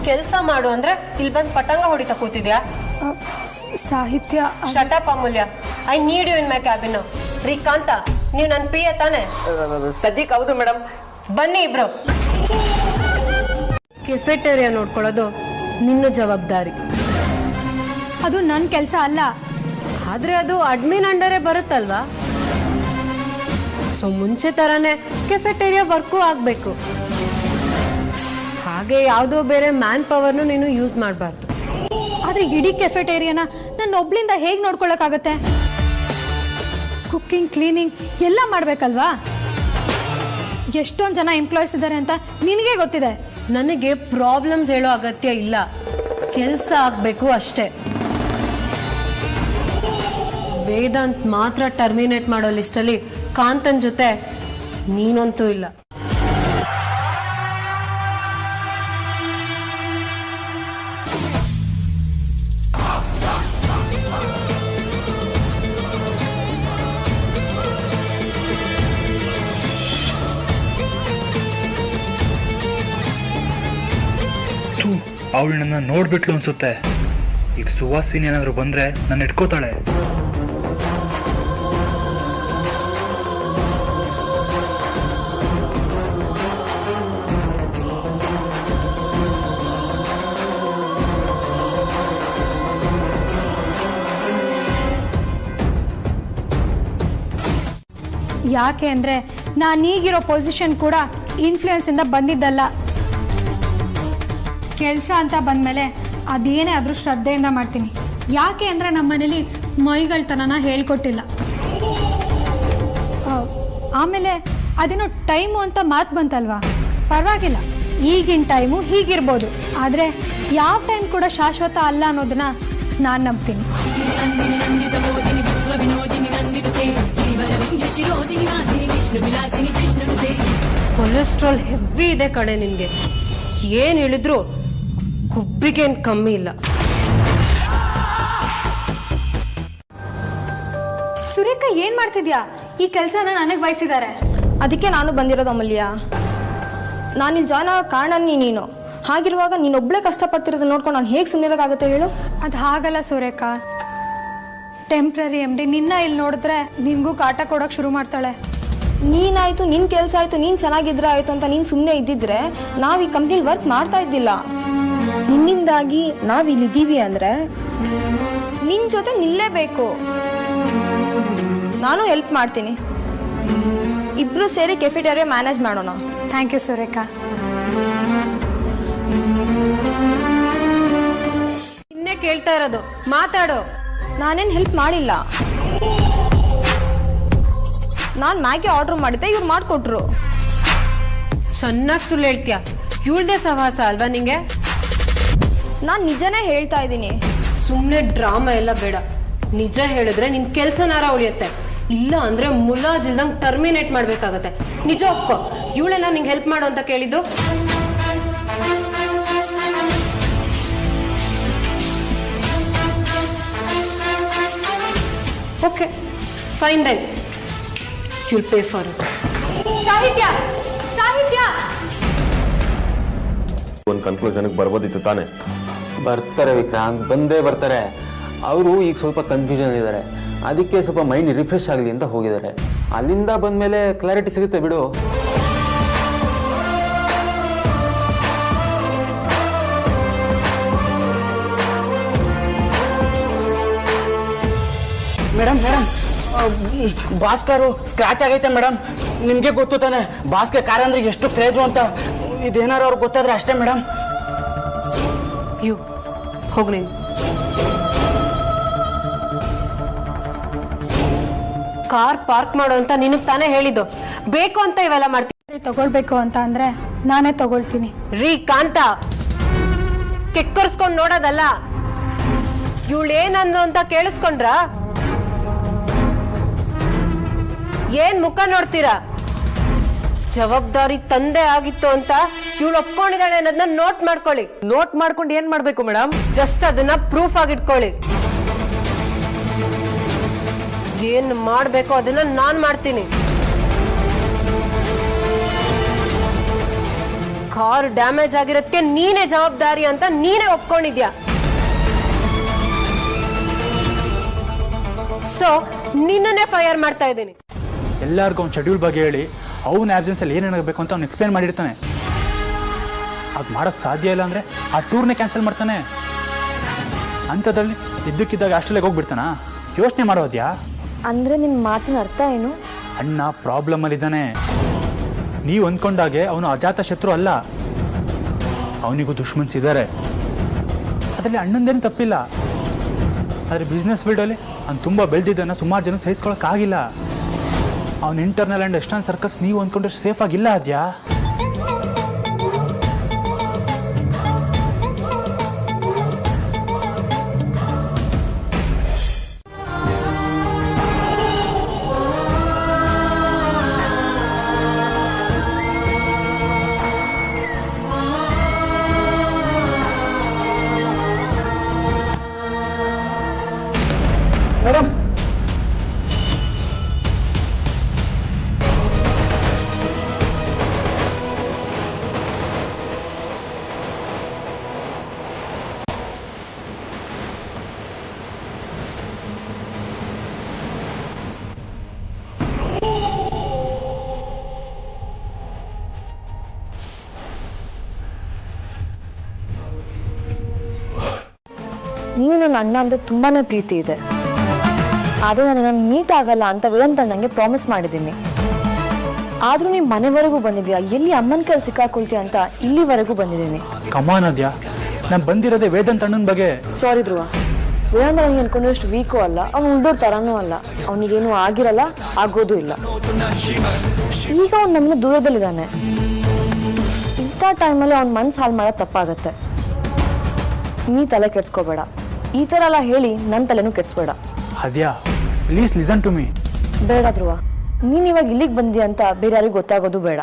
ಕೆಲಸ ಮಾಡು ಅಂದ್ರೆ ಇಲ್ಲಿ ಬಂದ್ ಪಟಂಗ ಹೊಡಿತಾ ಕೂತಿದ್ಯಾ? Sahitya. Shut up Amulya, I need you in my cabin. ರೀ ಕಾಂತ, ನೀವು ನನ್ನ PA ತಾನೆ? ಸದ್ಯಕ್ಕೆ ಹೌದು ಮೇಡಮ್. ಬನ್ನಿ ಇಬ್ರು. ಕೆಫೆಟೇರಿಯಾ ನೋಡ್ಕೊಳ್ಳೋದು ನಿನ್ನ ಜವಾಬ್ದಾರಿ. ಅದು ನನ್ನ ಕೆಲಸ ಅಲ್ಲ. ಆದ್ರೆ ಅದು ಅಡ್ಮಿನ್ ಅಂಡರೇ ಬರುತ್ತಲ್ವಾ? ಸೊ ಮುಂಚೆ ತರಾನೇ ಕೆಫೆಟೇರಿಯಾ ವರ್ಕು ಆಗ್ಬೇಕು. ಹಾಗೆ ಯಾವುದೋ ಬೇರೆ ಮ್ಯಾನ್ ಪವರ್ನು ನೀನು ಯೂಸ್ ಮಾಡಬಾರ್ದು. ಆದ್ರೆ ಇಡೀ ಕೆಫೆಟೇರಿಯಾನ ನನ್ನ ಒಬ್ಳಿಂದ ಹೇಗೆ ನೋಡ್ಕೊಳಕ್ಕಾಗತ್ತೆ? ಕುಕ್ಕಿಂಗ್, ಕ್ಲೀನಿಂಗ್ ಎಲ್ಲ ಮಾಡ್ಬೇಕಲ್ವಾ? ಎಷ್ಟೊಂದು ಜನ ಎಂಪ್ಲಾಯ್ಸ್ ಇದ್ದಾರೆ ಅಂತ ನಿನಗೆ ಗೊತ್ತಿದೆ. ನನಗೆ ಪ್ರಾಬ್ಲಮ್ಸ್ ಹೇಳೋ ಅಗತ್ಯ ಇಲ್ಲ, ಕೆಲಸ ಆಗ್ಬೇಕು ಅಷ್ಟೇ. ವೇದಾಂತ್ ಮಾತ್ರ ಟರ್ಮಿನೇಟ್ ಮಾಡೋ ಲಿಸ್ಟಲ್ಲಿ ಕಾಂತನ್ ಜೊತೆ ನೀನಂತೂ ಇಲ್ಲ. ಅವಳು ನನ್ನ ನೋಡ್ಬಿಟ್ಲು ಅನ್ಸುತ್ತೆ. ಈಗ ಸುವಾಸಿನಿ ಏನಾದ್ರು ಬಂದ್ರೆ ನನ್ನ ಇಟ್ಕೋತಾಳೆ. ಯಾಕೆ ಅಂದರೆ ನಾನೀಗಿರೋ ಪೊಸಿಷನ್ ಕೂಡ ಇನ್ಫ್ಲೂಯೆನ್ಸಿಂದ ಬಂದಿದ್ದಲ್ಲ. ಕೆಲಸ ಅಂತ ಬಂದಮೇಲೆ ಅದೇನೇ ಆದರೂ ಶ್ರದ್ಧೆಯಿಂದ ಮಾಡ್ತೀನಿ. ಯಾಕೆ ಅಂದರೆ ನಮ್ಮ ಮನೇಲಿ ಮೈಗಳ್ತನನ ಹೇಳ್ಕೊಟ್ಟಿಲ್ಲ. ಆಮೇಲೆ ಅದೇನೋ ಟೈಮು ಅಂತ ಮಾತು ಬಂತಲ್ವಾ, ಪರವಾಗಿಲ್ಲ, ಈಗಿನ ಟೈಮು ಹೀಗಿರ್ಬೋದು, ಆದರೆ ಯಾವ ಟೈಮ್ ಕೂಡ ಶಾಶ್ವತ ಅಲ್ಲ ಅನ್ನೋದನ್ನ ನಾನು ನಂಬ್ತೀನಿ. ಕೊಲೆಸ್ಟ್ರಾಲ್ ಹೆವಿ ಇದೆ ಕಣೆ ನಿನ್ಗೆ. ಏನ್ ಹೇಳಿದ್ರು ಕುಬ್ಬಿಗೇನ್ ಕಮ್ಮಿ ಇಲ್ಲ. ಸುರೇಖಾ ಏನ್ ಮಾಡ್ತಿದ್ಯಾ? ಈ ಕೆಲಸನ ನನಗೆ ವಹಿಸಿದ್ದಾರೆ. ಅದಕ್ಕೆ ನಾನು ಬಂದಿರೋದು ಅಮೂಲ್ಯ. ನಾನಿಲ್ಲಿ ಜಾಯ್ನ್ ಆಗೋ ಕಾರಣ ನೀನು. ಹಾಗಿರುವಾಗ ನೀನೊಬ್ಳೆ ಕಷ್ಟಪಡ್ತಿರೋದು ನೋಡ್ಕೊಂಡು ನಾನು ಹೇಗೆ ಸುಮ್ಮನಿರೋಕ್ಕಾಗುತ್ತೆ ಹೇಳು? ಅದು ಹಾಗಲ್ಲ ಸುರೇಖಾ. ಟೆಂಪ್ರರಿ MD ನಿನ್ನ ಇಲ್ಲಿ ನೋಡಿದ್ರೆ ನಿನ್ಗೂ ಕಾಟ ಕೊಡೋಕೆ ಶುರು ಮಾಡ್ತಾಳೆ. ನೀನಾಯ್ತು, ನಿನ್ನ ಕೆಲಸ ಆಯಿತು, ನೀನು ಚೆನ್ನಾಗಿದ್ರೆ ಆಯಿತು ಅಂತ ನೀನು ಸುಮ್ಮನೆ ಇದ್ದಿದ್ರೆ ನಾವು ಈ ಕಂಪ್ನಿಲಿ ವರ್ಕ್ ಮಾಡ್ತಾ ಇದ್ದಿಲ್ಲ. ನಿನ್ನಿಂದಾಗಿ ನಾವು ಇಲ್ಲಿದ್ದೀವಿ ಅಂದರೆ ನಿನ್ನ ಜೊತೆ ನಿಲ್ಲೇಬೇಕು. ನಾನು ಹೆಲ್ಪ್ ಮಾಡ್ತೀನಿ. ಇಬ್ರು ಸೇರಿ ಕೆಫೆಟೇರಿಯಾ ಮ್ಯಾನೇಜ್ ಮಾಡೋಣ. Thank you Surekha. ಇನ್ನೇ ಕೇಳ್ತಾ ಇರೋದು, ಮಾತಾಡೋ. ನಾನೇನು ಹೆಲ್ಪ್ ಮಾಡಿಲ್ಲ. ನಾನು ಮ್ಯಾಗಿ ಆರ್ಡರ್ ಮಾಡಿದ್ದೆ, ಇವ್ರು ಮಾಡಿಕೊಟ್ರು. ಚೆನ್ನಾಗಿ ಸುಳ್ಳು ಹೇಳ್ತೀಯ. ಇವಳ್ದೇ ಸಹವಾಸ ಅಲ್ವಾ ನಿಂಗೆ? ನಾನು ನಿಜನೇ ಹೇಳ್ತಾ ಇದ್ದೀನಿ. ಸುಮ್ಮನೆ ಡ್ರಾಮಾ ಎಲ್ಲ ಬೇಡ. ನಿಜ ಹೇಳಿದ್ರೆ ನಿನ್ ಕೆಲ್ಸನಾರ ಉಳಿಯುತ್ತೆ, ಇಲ್ಲ ಅಂದ್ರೆ ಮುಲಾಜಿಲ್ದಂಗ್ ಟರ್ಮಿನೇಟ್ ಮಾಡ್ಬೇಕಾಗತ್ತೆ. ನಿಜ ಒಪ್ಕೋ, ಇವಳೆಲ್ಲ ನಿಂಗೆ ಹೆಲ್ಪ್ ಮಾಡು ಅಂತ ಕೇಳಿದ್ದು? Okay fine then, you'll pay for it. ಸಾಹಿತ್ಯ ಸಾಹಿತ್ಯ ಒಂದು ಕನ್ಕ್ಲೂಷನ್ಗೆ ಬರ್ಬೋದಿತ್ತು ತಾನೆ? ಬರ್ತಾರೆ ವಿಕ್ರಾಂತ್, ಬಂದೇ ಬರ್ತಾರೆ. ಅವರು ಈಗ ಸ್ವಲ್ಪ ಕನ್ಫ್ಯೂಷನ್ ಇದ್ದಾರೆ, ಅದಕ್ಕೆ ಸ್ವಲ್ಪ ಮೈಂಡ್ ರಿಫ್ರೆಶ್ ಆಗಲಿ ಅಂತ ಹೋಗಿದ್ದಾರೆ. ಅಲ್ಲಿಂದ ಬಂದಮೇಲೆ ಕ್ಲಾರಿಟಿ ಸಿಗುತ್ತೆ ಬಿಡು. ಮೇಡಮ್ ಭಾಸ್ಕರು ಸ್ಕ್ರಾಚ್ ಆಗೈತೆ ಮೇಡಮ್. ನಿಮಗೆ ಗೊತ್ತು ತಾನೆ ಭಾಸ್ಕರ್ ಕಾರ್ ಅಂದ್ರೆ ಎಷ್ಟು ಕ್ರೇಜು ಅಂತ. ಇದೇನಾರು ಅವ್ರಿಗೆ ಗೊತ್ತಾದ್ರೆ ಅಷ್ಟೇ ಮೇಡಮ್. ಹೋಗ್ ನೀನು. ಕಾರ್ ಪಾರ್ಕ್ ಮಾಡು ಅಂತ ನಿನಗ್ ತಾನೇ ಹೇಳಿದ್ದು. ಬೇಕು ಅಂತ ಇವೆಲ್ಲ ಮಾಡ್ತೀನಿ. ತಗೊಳ್ಬೇಕು ಅಂತ ಅಂದ್ರೆ ನಾನೇ ತಗೊಳ್ತೀನಿ. ರೀ ಕಾಂತ, ಕೆಕ್ಕರ್ಸ್ಕೊಂಡ್ ನೋಡೋದಲ್ಲ, ಇವಳೇನಂದು ಅಂತ ಕೇಳಿಸ್ಕೊಂಡ್ರ? ಏನ್ ಮುಖ ನೋಡ್ತೀರಾ? ಜವಾಬ್ದಾರಿ ತಂದೆ ಆಗಿತ್ತು ಅಂತ ಇವಳು ಒಪ್ಕೊಂಡಿದ್ದಾಳೆ ಅನ್ನೋದನ್ನ ನೋಟ್ ಮಾಡ್ಕೊಳ್ಳಿ. ನೋಟ್ ಮಾಡ್ಕೊಂಡು ಏನ್ ಮಾಡ್ಬೇಕು ಮೇಡಮ್? ಜಸ್ಟ್ ಅದನ್ನ ಪ್ರೂಫ್ ಆಗಿಟ್ಕೊಳ್ಳಿ. ಏನ್ ಮಾಡ್ಬೇಕು ಅದನ್ನ ನಾನ್ ಮಾಡ್ತೀನಿ. ಕಾರ್ ಡ್ಯಾಮೇಜ್ ಆಗಿರೋದಕ್ಕೆ ನೀನೇ ಜವಾಬ್ದಾರಿ ಅಂತ ನೀನೇ ಒಪ್ಕೊಂಡಿದ್ಯಾ. ಸೊ ನಿನ್ನನ್ನೇ ಫೈರ್ ಮಾಡ್ತಾ ಇದ್ದೀನಿ. ಎಲ್ಲರಿಗೂ ಅವ್ನ ಶೆಡ್ಯೂಲ್ ಬಗ್ಗೆ ಹೇಳಿ ಅವನ ಆಬ್ಸೆನ್ಸಲ್ಲಿ ಏನೇನಾಗಬೇಕು ಅಂತ ಅವ್ನು ಎಕ್ಸ್ಪ್ಲೇನ್ ಮಾಡಿರ್ತಾನೆ. ಅದು ಮಾಡೋಕ್ಕೆ ಸಾಧ್ಯ ಇಲ್ಲ ಅಂದರೆ ಆ ಟೂರ್ನೇ ಕ್ಯಾನ್ಸಲ್ ಮಾಡ್ತಾನೆ. ಅಂಥದ್ರಲ್ಲಿ ಇದ್ದಕ್ಕಿದ್ದಾಗ ಆಸ್ಟ್ರೇಲಿಯಾಗೆ ಹೋಗ್ಬಿಡ್ತಾನ? ಯೋಚನೆ ಮಾಡೋದ್ಯಾ? ಅಂದರೆ ನಿನ್ನ ಮಾತಿನ ಅರ್ಥ ಏನು? ಅಣ್ಣ ಪ್ರಾಬ್ಲಮ್ಮಲ್ಲಿದ್ದಾನೆ. ನೀವು ಅಂದ್ಕೊಂಡಾಗೆ ಅವನು ಅಜಾತ ಶತ್ರು ಅಲ್ಲ, ಅವನಿಗೂ ದುಶ್ಮನ್ಸ್ ಇದ್ದಾರೆ. ಅದರಲ್ಲಿ ಅಣ್ಣಂದೇನು ತಪ್ಪಿಲ್ಲ. ಆದರೆ ಬಿಸ್ನೆಸ್ ಫೀಲ್ಡಲ್ಲಿ ಅವ್ನು ತುಂಬ ಬೆಳೆದಿದ್ದಾನೆ, ಸುಮಾರು ಜನ ಸಹಿಸ್ಕೊಳಕ್ಕಾಗಿಲ್ಲ. ಅವನ ಇಂಟರ್ನಲ್ ಆ್ಯಂಡ್ ಎಕ್ಸ್ಟರ್ನಲ್ ಸರ್ಕಲ್ಸ್ ನೀವು ಅಂದ್ಕೊಂಡ್ರೆ ಸೇಫ್ ಆಗಿಲ್ಲ ಅದ್ಯಾ? ಮೇಡಮ್ ನೀನು ನನ್ನ ಅಣ್ಣ ಅಂದ್ರೆ ತುಂಬಾನೇ ಪ್ರೀತಿ ಇದೆ. ಆದರೆ ನಾನು ಮೀಟ್ ಆಗಲ್ಲ ಅಂತ ವೇದಾಂತ ನನಗೆ ಪ್ರಾಮಿಸ್ ಮಾಡಿದ್ದೀನಿ. ಆದ್ರೂ ನೀನ್ ಮನೆವರೆಗೂ ಬಂದಿದ್ಯಾ, ಎಲ್ಲಿ ಅಮ್ಮನ ಕೈಲಿ ಸಿಕ್ಕಾಕೊಳ್ತೀಯ ಅಂತ ಇಲ್ಲಿವರೆಗೂ ಬಂದಿದ್ದೀನಿ. ಕಮಾನ್ ಅದ್ಯಾ, ನಾನು ಬಂದಿರೋದೇ ವೇದಾಂತ್ ಅಣ್ಣನ ಬಗ್ಗೆ. ಸಾರಿ ಧ್ರುವ, ವೇದಾಂತ ನನಗೆ ಅನ್ಕೊಂಡಷ್ಟು ವೀಕು ಅಲ್ಲ, ಅವ್ನು ಉಳ್ದೋರ್ ತರಾನೂ ಅಲ್ಲ. ಅವನಿಗೇನು ಆಗಿರಲ್ಲ, ಆಗೋದು ಇಲ್ಲ. ಈಗ ಅವ್ನು ನಮ್ಮನ್ನ ದೂರದಲ್ಲಿದ್ದಾನೆ. ಇಂಥ ಟೈಮಲ್ಲಿ ಅವ್ನ ಮನ್ಸು ಹಾಳು ಮಾಡೋದು ತಪ್ಪಾಗತ್ತೆ. ನೀ ತಲೆ ಕೆಡ್ಸ್ಕೋಬೇಡ. ಈ ಥರ ಎಲ್ಲ ಹೇಳಿ ನನ್ನ ತಲೆನೂ ಕೆಡ್ಸ್ಬೇಡ. ಅದ್ಯಾ ಪ್ಲೀಸ್ ಲಿಸನ್ ಟು ಮೀ. ಬೇಡ ಧ್ರುವ, ನೀನ್ ಇವಾಗ ಇಲ್ಲಿಗೆ ಬಂದಿ ಅಂತ ಬೇರೆ ಯಾರಿಗೂ ಗೊತ್ತಾಗೋದು ಬೇಡ.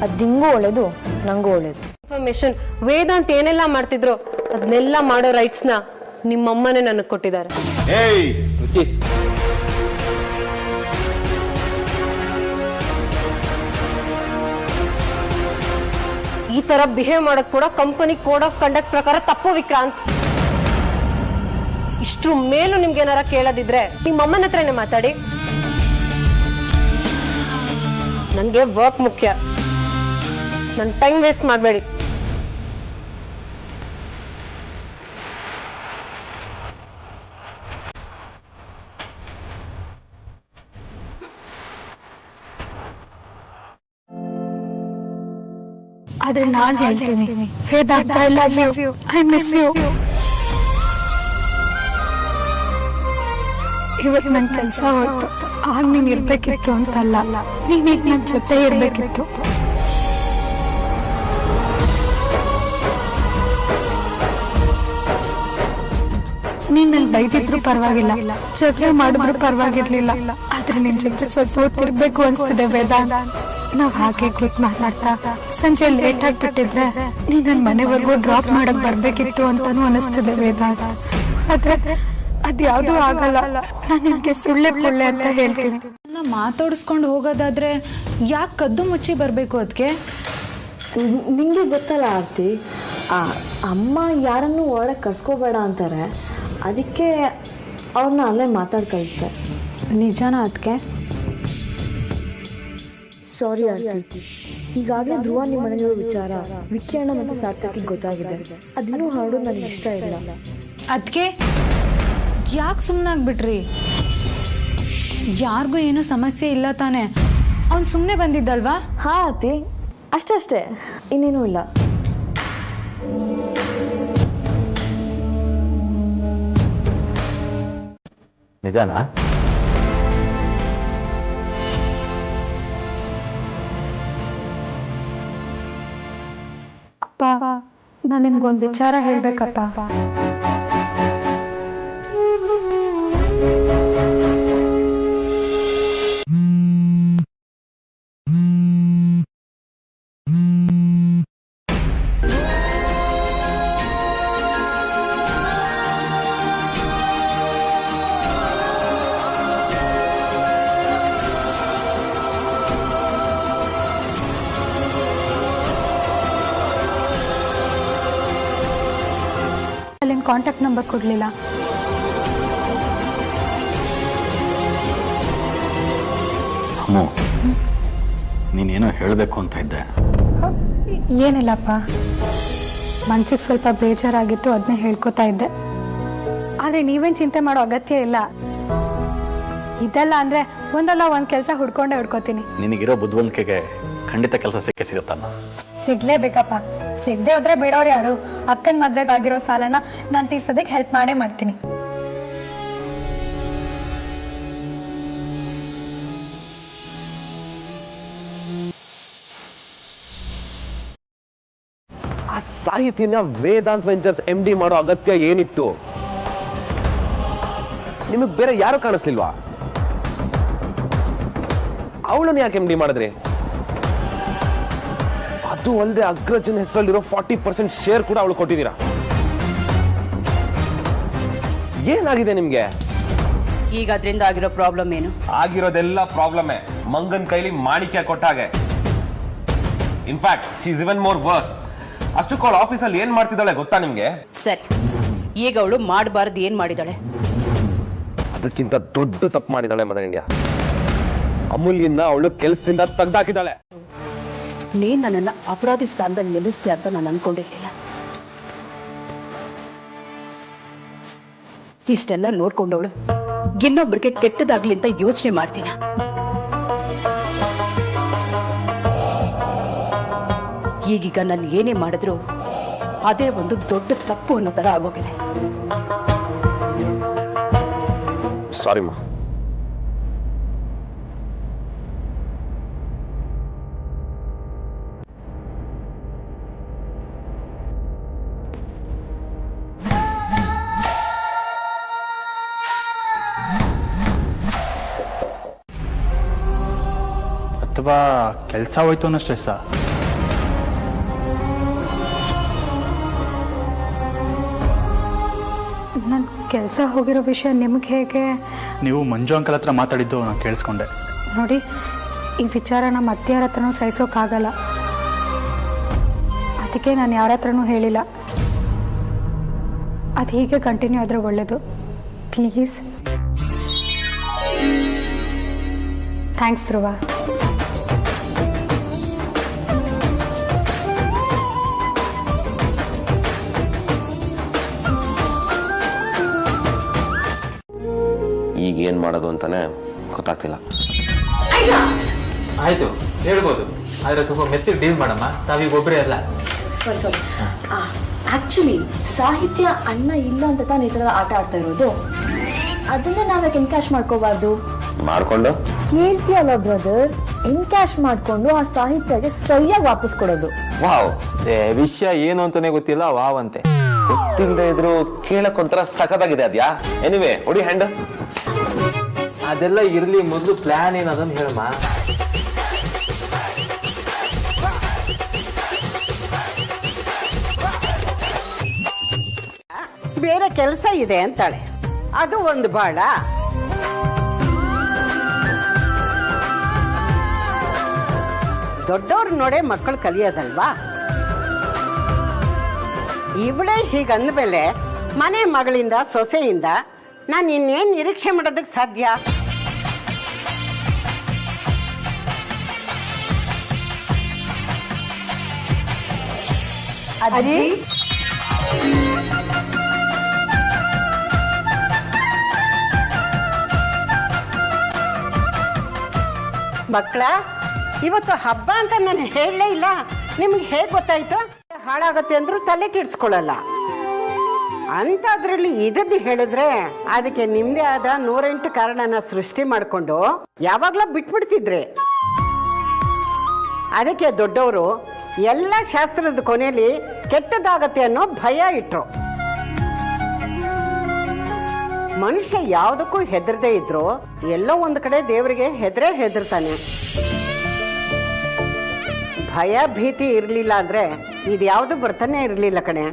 ಅದು ನಿಂಗೂ ಒಳ್ಳೇದು, ನಂಗೂ ಒಳ್ಳೇದು. ಇನ್ಫಾರ್ಮೇಶನ್ ವೇದಾಂತ್ ಏನೆಲ್ಲ ಮಾಡ್ತಿದ್ರು ಅದನ್ನೆಲ್ಲ ಮಾಡೋ ರೈಟ್ಸ್ನ ನಿಮ್ಮಮ್ಮನೇ ನನಗೆ ಕೊಟ್ಟಿದ್ದಾರೆ. ಈ ತರ ಬಿಹೇವ್ ಮಾಡೋದ್ ಕೂಡ ಕಂಪನಿ ಕೋಡ್ ಆಫ್ ಕಂಡಕ್ಟ್ ಪ್ರಕಾರ ತಪ್ಪು ವಿಕ್ರಾಂತ್. ಇಷ್ಟ್ರ ಮೇಲೂ ನಿಮ್ಗೆ ಏನಾರ ಕೇಳೋದಿದ್ರೆ ನಿಮ್ಮ ಅಮ್ಮನ ಹತ್ರನೇ ಮಾತಾಡಿ. ನನ್ಗೆ ವರ್ಕ್ ಮುಖ್ಯ, ನನ್ನ ಟೈಮ್ ವೇಸ್ಟ್ ಮಾಡಬೇಡಿ. ಆದ್ರೆ ನಾನು ಹೇಳ್ತೀನಿ, Vedanta, I love you, I miss you. ಇವತ್ತು ನನ್ನ ಕೆಲಸ ಹೋಯ್ತು. ಆಗ ನೀನ್ ಇರ್ಬೇಕಿತ್ತು ಅಂತಲ್ಲ, ನೀನೀಗ ನನ್ನ ಜೊತೆ ಇರ್ಬೇಕಿತ್ತು. ನೀನ್ ನನ್ ಬೈದಿದ್ರು ಪರವಾಗಿಲ್ಲ, ಜೊತೆ ಮಾಡಿದ್ರು ಪರವಾಗಿರ್ಲಿಲ್ಲ. ಆದ್ರೆ ನಿನ್ ಜೊತೆ ಸ್ವಲ್ಪ ಹೊತ್ತಿರ್ಬೇಕು ಅನ್ಸ್ತಿದೆ ವೇದಾಂತ. ನಾವ್ ಹಾಗೆ ಕ್ವಿಕ್ ಮಾತಾಡ್ತಾ ಸಂಜೆ ಲೇಟ್ ಆಗ್ಬಿಟ್ಟಿದ್ರೆ ನೀನ್ ನನ್ ಮನೆವರೆಗೂ ಡ್ರಾಪ್ ಮಾಡಕ್ ಬರ್ಬೇಕಿತ್ತು ಅಂತಾನು ಅನಿಸ್ತಿದೆ ವೇದಾಂತ. ಆದ್ರೆ ಅದ್ಯಾವ್ದು ಆಗಲ್ಲ. ನಾನು ನಿನ್ಗೆ ಸುಳ್ಳೆ ಪುಳ್ಳೆ ಅಂತ ಹೇಳ್ತೀನಿ. ಮಾತಾಡಿಸ್ಕೊಂಡು ಹೋಗೋದಾದ್ರೆ ಯಾಕೆ ಕದ್ದು ಮುಚ್ಚಿ ಬರ್ಬೇಕು? ಅದಕ್ಕೆ ನಿಂಗೆ ಗೊತ್ತಲ್ಲ ಆರ್ತಿ, ಅಮ್ಮ ಯಾರನ್ನು ಒಳಗೆ ಕರ್ಸ್ಕೋಬೇಡ ಅಂತಾರೆ. ಅದಕ್ಕೆ ಅವ್ರನ್ನ ಅಲ್ಲೇ ಮಾತಾಡ್ ಕಳಿಸ್ತಾರೆ. ನಿಜಾನ ಅದಕ್ಕೆ? ಸಾರಿ ಆರ್ತಿ, ಈಗಾಗಲೇ ಧ್ರುವ ನಿಮ್ಮ ಮನೆಯವ್ರ ವಿಚಾರ ವಿಕ್ಕಿ ಅಣ್ಣ ಮತ್ತೆ ಸಾರ್ಥಕಿಗೆ ಗೊತ್ತಾಗಿದೆ. ಅದಿನ್ನೂ ಹಾಡೋದು ನನಗೆ ಇಷ್ಟ ಇಲ್ಲ. ಅದಕ್ಕೆ ಯಾಕೆ ಸುಮ್ಮನಾಗ್ಬಿಟ್ರಿ? ಯಾರಿಗೂ ಏನೂ ಸಮಸ್ಯೆ ಇಲ್ಲ ತಾನೆ? ಅವ್ನು ಸುಮ್ಮನೆ ಬಂದಿದ್ದಲ್ವಾ? ಹಾ ಆರ್ತಿ, ಅಷ್ಟೇ, ಇನ್ನೇನೂ ಇಲ್ಲ. ನಿಜಾನಾ? ಅಪ್ಪ, ನಾನು ನಿಮ್ಗೊಂದು ವಿಚಾರ ಹೇಳ್ಬೇಕಪ್ಪ. ಅಲ್ಲಿನ ಕಾಂಟ್ಯಾಕ್ಟ್ ನಂಬರ್ ಕೊಡ್ಲಿಲ್ಲ. ನೀನೇನೋ ಹೇಳಬೇಕು ಅಂತ ಇದ್ದೆ. ಏನಿಲ್ಲಪ್ಪ, ಮನ್ಸಿಗೆ ಸ್ವಲ್ಪ ಬೇಜಾರಾಗಿತ್ತು, ಅದನ್ನೇ ಹೇಳ್ಕೊತಾ ಇದ್ದೆ. ಆದ್ರೆ ನೀವೇನ್ ಚಿಂತೆ ಮಾಡೋ ಅಗತ್ಯ ಇಲ್ಲ. ಇದೆಲ್ಲ ಅಂದ್ರೆ ಒಂದಲ್ಲ ಒಂದ್ ಕೆಲಸ ಹುಡ್ಕೋತೀನಿ. ನಿನಗಿರೋ ಬುದ್ಧಿವಂತಿಕೆಗೆ ಖಂಡಿತ ಕೆಲಸ ಸಿಗುತ್ತಲ್ಲ. ಸಿಗ್ಲೇಬೇಕಪ್ಪ. ಸಿಗದೆ ಹೋದ್ರೆ ಬಿಡೋರು ಯಾರು? ಅಕ್ಕನ ಮದ್ವೆಗಾಗಿರೋ ಸಾಲನ ನಾನು ತೀರ್ಸೋದಕ್ಕೆ ಹೆಲ್ಪ್ ಮಾಡೇ ಮಾಡ್ತೀನಿ. ಆ ಸಾಹಿತಿನ ವೇದಾಂತ್ ವೆಂಚರ್ಸ್ MD ಮಾಡೋ ಅಗತ್ಯ ಏನಿತ್ತು? ನಿಮಗ್ ಬೇರೆ ಯಾರು ಕಾಣಿಸ್ಲಿಲ್ವಾ? ಅವಳನ್ನ ಯಾಕೆ MD ಮಾಡಿದ್ರಿ? ಅದು ಅಲ್ಲದೆ ಅಗ್ರಜನ್ ಹೆಸರಲ್ಲಿರೋ 40% ಶೇರ್ ಕೂಡ ಅವಳು ಕೊಟ್ಟಿದ್ದೀರಾ. ಏನಾಗಿದೆ ನಿಮ್ಗೆ? ಈಗ ಅದರಿಂದ ಆಗಿರೋ ಪ್ರಾಬ್ಲಮ್ ಏನು? ಆಗಿರೋದೆಲ್ಲ ಪ್ರಾಬ್ಲಮೇ. ಮಂಗನ್ ಕೈಲಿ ಮಾಣಿಕ್ಯ ಕೊಟ್ಟಾಗೆ. In fact she is even more worse. ಅಷ್ಟಕ್ಕೆ ಅವಳು ಆಫೀಸಲ್ಲಿ ಏನ್ ಮಾಡ್ತಿದ್ದಾಳೆ ಗೊತ್ತಾ ನಿಮ್ಗೆ? ಸರಿ, ಈಗ ಅವಳು ಮಾಡಬಾರ್ದು ಏನ್ ಮಾಡಿದಾಳೆ? ಅದಕ್ಕಿಂತ ದೊಡ್ಡ ತಪ್ಪು ಮಾಡಿದಾಳೆ ಮದರ್ ಇಂಡಿಯಾ. ಅಮೂಲ್ಯನ್ನ ಅವಳು ಕೆಲಸದಿಂದ ತೆಗ್ದಾಕಿದ್ದಾಳೆ. ನೀನ್ ನನ್ನನ್ನ ಅಪರಾಧಿ ಸ್ಥಾನದಲ್ಲಿ ನಿಲ್ಲಿಸ್ತೀಯ ಅಂತ ನಾನು ಅನ್ಕೊಂಡಿರ್ಲಿಲ್ಲ. ಇಷ್ಟೆಲ್ಲ ನೋಡ್ಕೊಂಡವಳು ಇನ್ನೊಬ್ಬರಿಗೆ ಕೆಟ್ಟದಾಗ್ಲಿ ಅಂತ ಯೋಚನೆ ಮಾಡ್ತೀನ. ಈಗೀಗ ನಾನು ಏನೇ ಮಾಡಿದ್ರು ಅದೇ ಒಂದು ದೊಡ್ಡ ತಪ್ಪು ಅನ್ನೋ ಥರ ಆಗೋಗಿದೆ. ಸಾರಿ ಮಾ. ಅಥವಾ ಕೆಲಸ ಹೋಯ್ತು ಅನ್ನೋ ಸ್ಟ್ರೆಸ್ಸ? ನನ್ನ ಕೆಲಸ ಹೋಗಿರೋ ವಿಷಯ ನಿಮ್ಗೆ ಹೇಗೆ? ನೀವು ಮಂಜು ಅಂಕಲ್ ಹತ್ರ ಮಾತಾಡಿದ್ದು ನಾನು ಕೇಳಿಸ್ಕೊಂಡೆ. ನೋಡಿ, ಈ ವಿಚಾರ ನಮ್ಮ ಅತ್ತೆಯರ ಹತ್ರನೂ ಸಹಿಸೋಕ್ಕಾಗಲ್ಲ. ಅದಕ್ಕೆ ನಾನು ಯಾರ ಹತ್ರನೂ ಹೇಳಿಲ್ಲ. ಅದು ಹೀಗೆ ಕಂಟಿನ್ಯೂ ಆದರೆ ಒಳ್ಳೆಯದು. ಪ್ಲೀಸ್. ಥ್ಯಾಂಕ್ಸ್ ಧ್ರುವ. ಈಗ ಏನ್ ಮಾಡೋದು ಅಂತಾನೆ ಗೊತ್ತಾಗ್ತಿಲ್ಲ. ಆಯ್ತು, ಹೇಳ್ಬೋದು, ಆದ್ರೆ ಸ್ವಲ್ಪ ಮೆತ್ತಿಗೆ ಡೀಲ್ ಮಾಡಮ್ಮ. ತಾವೀಗ ಒಬ್ಬರೇ ಅಲ್ಲ. ಸಾರಿ ಆಕ್ಚುಲಿ ಸಾಹಿತ್ಯ ಅಣ್ಣ ಇಲ್ಲ ಅಂತ ತಾನು ಈ ತರ ಆಟ ಆಡ್ತಾ ಇರೋದು. ಅದನ್ನ ನಾವ್ಯಾಕೆ ಎನ್ಕ್ಯಾಶ್ ಮಾಡ್ಕೋಬಾರ್ದು? ಮಾಡ್ಕೊಂಡು ಕೇಳ್ತೀಯಲ್ಲ ಬ್ರದರ್, ಎನ್ಕ್ಯಾಶ್ ಮಾಡ್ಕೊಂಡು ಆ ಸಾಹಿತ್ಯಗೆ ಸರಿಯಾಗಿ ವಾಪಸ್ ಕೊಡೋದು. ವಾವ್, ವಿಷಯ ಏನು ಅಂತಾನೆ ಗೊತ್ತಿಲ್ಲ, ವಾವ್ ಅಂತೆ. ಗೊತ್ತಿಲ್ಲದೆ ಇದ್ರು ಕೇಳಕ್ ಒಂಥರ ಸಖತ್ತಾಗಿದೆ. ಅದ್ಯಾ ಎನಿವೆ ಹೊಡಿ ಹ್ಯಾಂಡ್. ಅದೆಲ್ಲ ಇರ್ಲಿ, ಮೊದಲು ಪ್ಲಾನ್ ಏನದನ್ನು ಹೇಳಮ್ಮ. ಬೇರೆ ಕೆಲಸ ಇದೆ ಅಂತಾಳೆ, ಅದು ಒಂದು ಬಾಳ. ದೊಡ್ಡವ್ರು ನೋಡೇ ಮಕ್ಕಳು ಕಲಿಯೋದಲ್ವಾ? ಇವಳೇ ಹೀಗಂದ್ಮೇಲೆ ಮನೆ ಮಗಳಿಂದ ಸೊಸೆಯಿಂದ ನಾನು ಇನ್ನೇನ್ ನಿರೀಕ್ಷೆ ಮಾಡೋದಕ್ಕೆ ಸಾಧ್ಯ? ಅಜ್ಜಿ, ಮಕ್ಕಳ, ಇವತ್ತು ಹಬ್ಬ ಅಂತ ನಾನು ಹೇಳಲೇ ಇಲ್ಲ. ನಿಮ್ಗೆ ಹೇಗೆ ಗೊತ್ತಾಯ್ತು? ಹಾಳಾಗತ್ತೆ ಅಂದ್ರೂ ತಲೆ ಕೆಡ್ಸ್ಕೊಳ್ಳಲ್ಲ ಅಂತದ್ರಲ್ಲಿ ಇದದ್ದು ಹೇಳಿದ್ರೆ ಅದಕ್ಕೆ ನಿಮ್ದೇ ಆದ 108 ಕಾರಣನ ಸೃಷ್ಟಿ ಮಾಡ್ಕೊಂಡು ಯಾವಾಗ್ಲೂ ಬಿಟ್ಬಿಡ್ತಿದ್ರೆ. ಅದಕ್ಕೆ ದೊಡ್ಡವರು ಎಲ್ಲ ಶಾಸ್ತ್ರದ ಕೊನೆಯಲ್ಲಿ ಕೆಟ್ಟದಾಗತ್ತೆ ಅನ್ನೋ ಭಯ ಇಟ್ರು. ಮನುಷ್ಯ ಯಾವುದಕ್ಕೂ ಹೆದರದೇ ಇದ್ರು ಎಲ್ಲೋ ಒಂದು ಕಡೆ ದೇವರಿಗೆ ಹೆದರ್ತಾನೆ. ಭಯ ಭೀತಿ ಇರ್ಲಿಲ್ಲ ಅಂದ್ರೆ ಇದ್ಯಾವುದು ಬರ್ತಾನೆ ಇರ್ಲಿಲ್ಲ ಕಣೆ.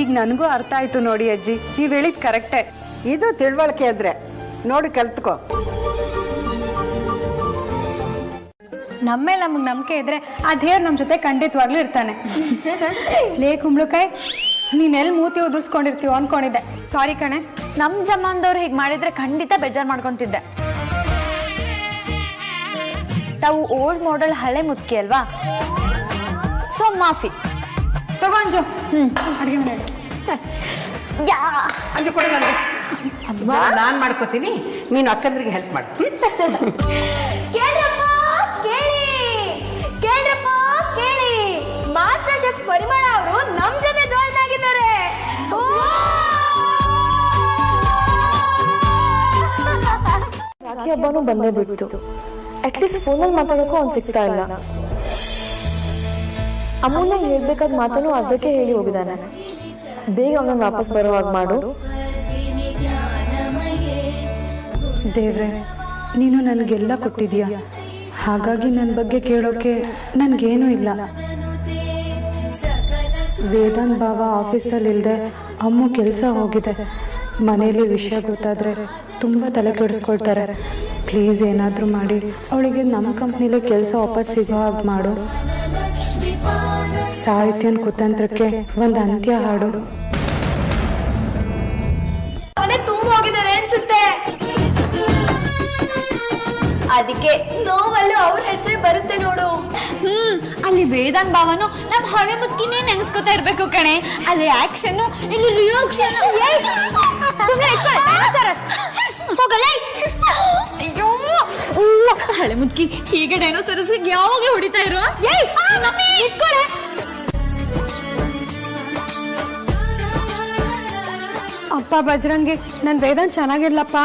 ಈಗ ನನಗೂ ಅರ್ಥ ಆಯ್ತು ನೋಡಿ ಅಜ್ಜಿ, ನೀವ್ ಹೇಳಿದ್ ಕರೆಕ್ಟೇ. ಇದು ತಿಳುವಳಿಕೆ ಅಂದ್ರೆ ನೋಡಿ ಕಲ್ತ್ಕೋ. ನಮ್ಮೇಲೆ ನಮಗೆ ನಂಬಿಕೆ ಇದ್ರೆ ಆ ದೇವ್ರು ನಮ್ಮ ಜೊತೆ ಖಂಡಿತವಾಗ್ಲೂ ಇರ್ತಾನೆ. ಲೇ ಕುಂಬಳಕಾಯಿ, ನೀನೆಲ್ಲಿ ಮೂತಿ ಉದುರ್ಸ್ಕೊಂಡಿರ್ತೀವೋ ಅನ್ಕೊಂಡಿದ್ದೆ. ಸಾರಿ ಕಣೆ. ನಮ್ ಜಮಾನ್ದವ್ರು ಹೀಗೆ ಮಾಡಿದ್ರೆ ಖಂಡಿತ ಬೇಜಾರು ಮಾಡ್ಕೊಂತಿದ್ದೆ. ತಾವು ಓಲ್ಡ್ ಮಾಡೆಲ್ ಹಳೆ ಮುದ್ಕಿ ಅಲ್ವಾ, ಸೊ ಮಾಫಿ ತಗೊಂಜು. ಅಡಿಗೆ ಮಾಡಿ ಅಂಜು ಕೊಡಿ ಬಂದು. ನಾನ್ ಮಾಡ್ಕೋತೀನಿ, ನೀನು ಅಕ್ಕಂದ್ರಿಗೆ ಹೆಲ್ಪ್ ಮಾಡು. ಕೇಳ್ರಪ್ಪ ಕೇಳಿ, ಮಾಸ್ಟರ್ ಶೆಫ್ ಪರಿಮಳ ಅವರು ನಮ್ ಜೊತೆ ಜಾಯಿನ್ ಆಗಿದ್ದಾರೆ. ರಾಖಿ ಹಬ್ಬನೂ ಬಂದೇ ಬಿಡ್ತು. ಅಟ್ಲೀಸ್ಟ್ ಫೋನಲ್ಲಿ ಮಾತಾಡೋಕ್ಕೂ ಅವ್ನು ಸಿಗ್ತಾ ಇಲ್ಲ. ಅಮೂಲ್ಯ ಹೇಳ್ಬೇಕಾದ ಮಾತನ್ನು ಅರ್ಧಕ್ಕೆ ಹೇಳಿ ಹೋಗಿದ್ದಾನೆ. ಬೇಗ ಅವನನ್ನು ವಾಪಸ್ ಬರೋ ಹಾಗೆ ಮಾಡು. ದೇವ್ರೆ, ನೀನು ನನಗೆಲ್ಲ ಕೊಟ್ಟಿದ್ಯಾ, ಹಾಗಾಗಿ ನನ್ನ ಬಗ್ಗೆ ಕೇಳೋಕೆ ನನಗೇನೂ ಇಲ್ಲ. ವೇದಾಂತ್ ಬಾವ ಆಫೀಸಲ್ಲಿ ಇಲ್ಲದೆ ಅಮ್ಮ ಕೆಲಸ ಹೋಗಿದೆ. ಮನೇಲಿ ವಿಷಯ ಗೊತ್ತಾದರೆ ತುಂಬ ತಲೆ ಕೆಡಿಸ್ಕೊಳ್ತಾರೆ. ಪ್ಲೀಸ್ ಏನಾದರೂ ಮಾಡಿ ಅವಳಿಗೆ ನಮ್ಮ ಕಂಪ್ನಿಲೇ ಕೆಲಸ ವಾಪಸ್ ಸಿಗೋ ಹಾಗೆ ಮಾಡು. ಸಾಹಿತ್ಯನ ಕುತಂತ್ರಕ್ಕೆ ಒಂದು ಅಂತ್ಯ ಹಾಡು. ಮನೆ ತುಂಬ ಹೋಗಿದ್ದಾರೆ ಅನ್ಸುತ್ತೆ, ಅದಕ್ಕೆ ನೋವಲ್ಲೂ ಅವ್ರ ಹೆಸರು ಬರುತ್ತೆ ನೋಡು. ಅಲ್ಲಿ ವೇದಾಂತ್ ಭಾವನು ನಮ್ ಹಳೆ ಮುದ್ಕಿನೇ ನೆನ್ಸ್ಕೊತಾ ಇರ್ಬೇಕು ಕಣೆ. ಅಲ್ಲಿ ಆಕ್ಷನ್, ಇಲ್ಲಿ ರಿಯಾಕ್ಷನ್. ಹೋಗಲ್ಲ. ಅಯ್ಯೋ ಹಳೆ ಮುದ್ಕಿ ಹೀಗೆ ಡೈನೋಸರಸ್ ಯಾವಾಗ್ಲೂ ಹೊಡಿತಾ ಇರೋ. ಅಪ್ಪ ಬಜರಂಗಿ ನನ್ ವೇದಾಂತ್ ಚೆನ್ನಾಗಿರ್ಲಪ್ಪ.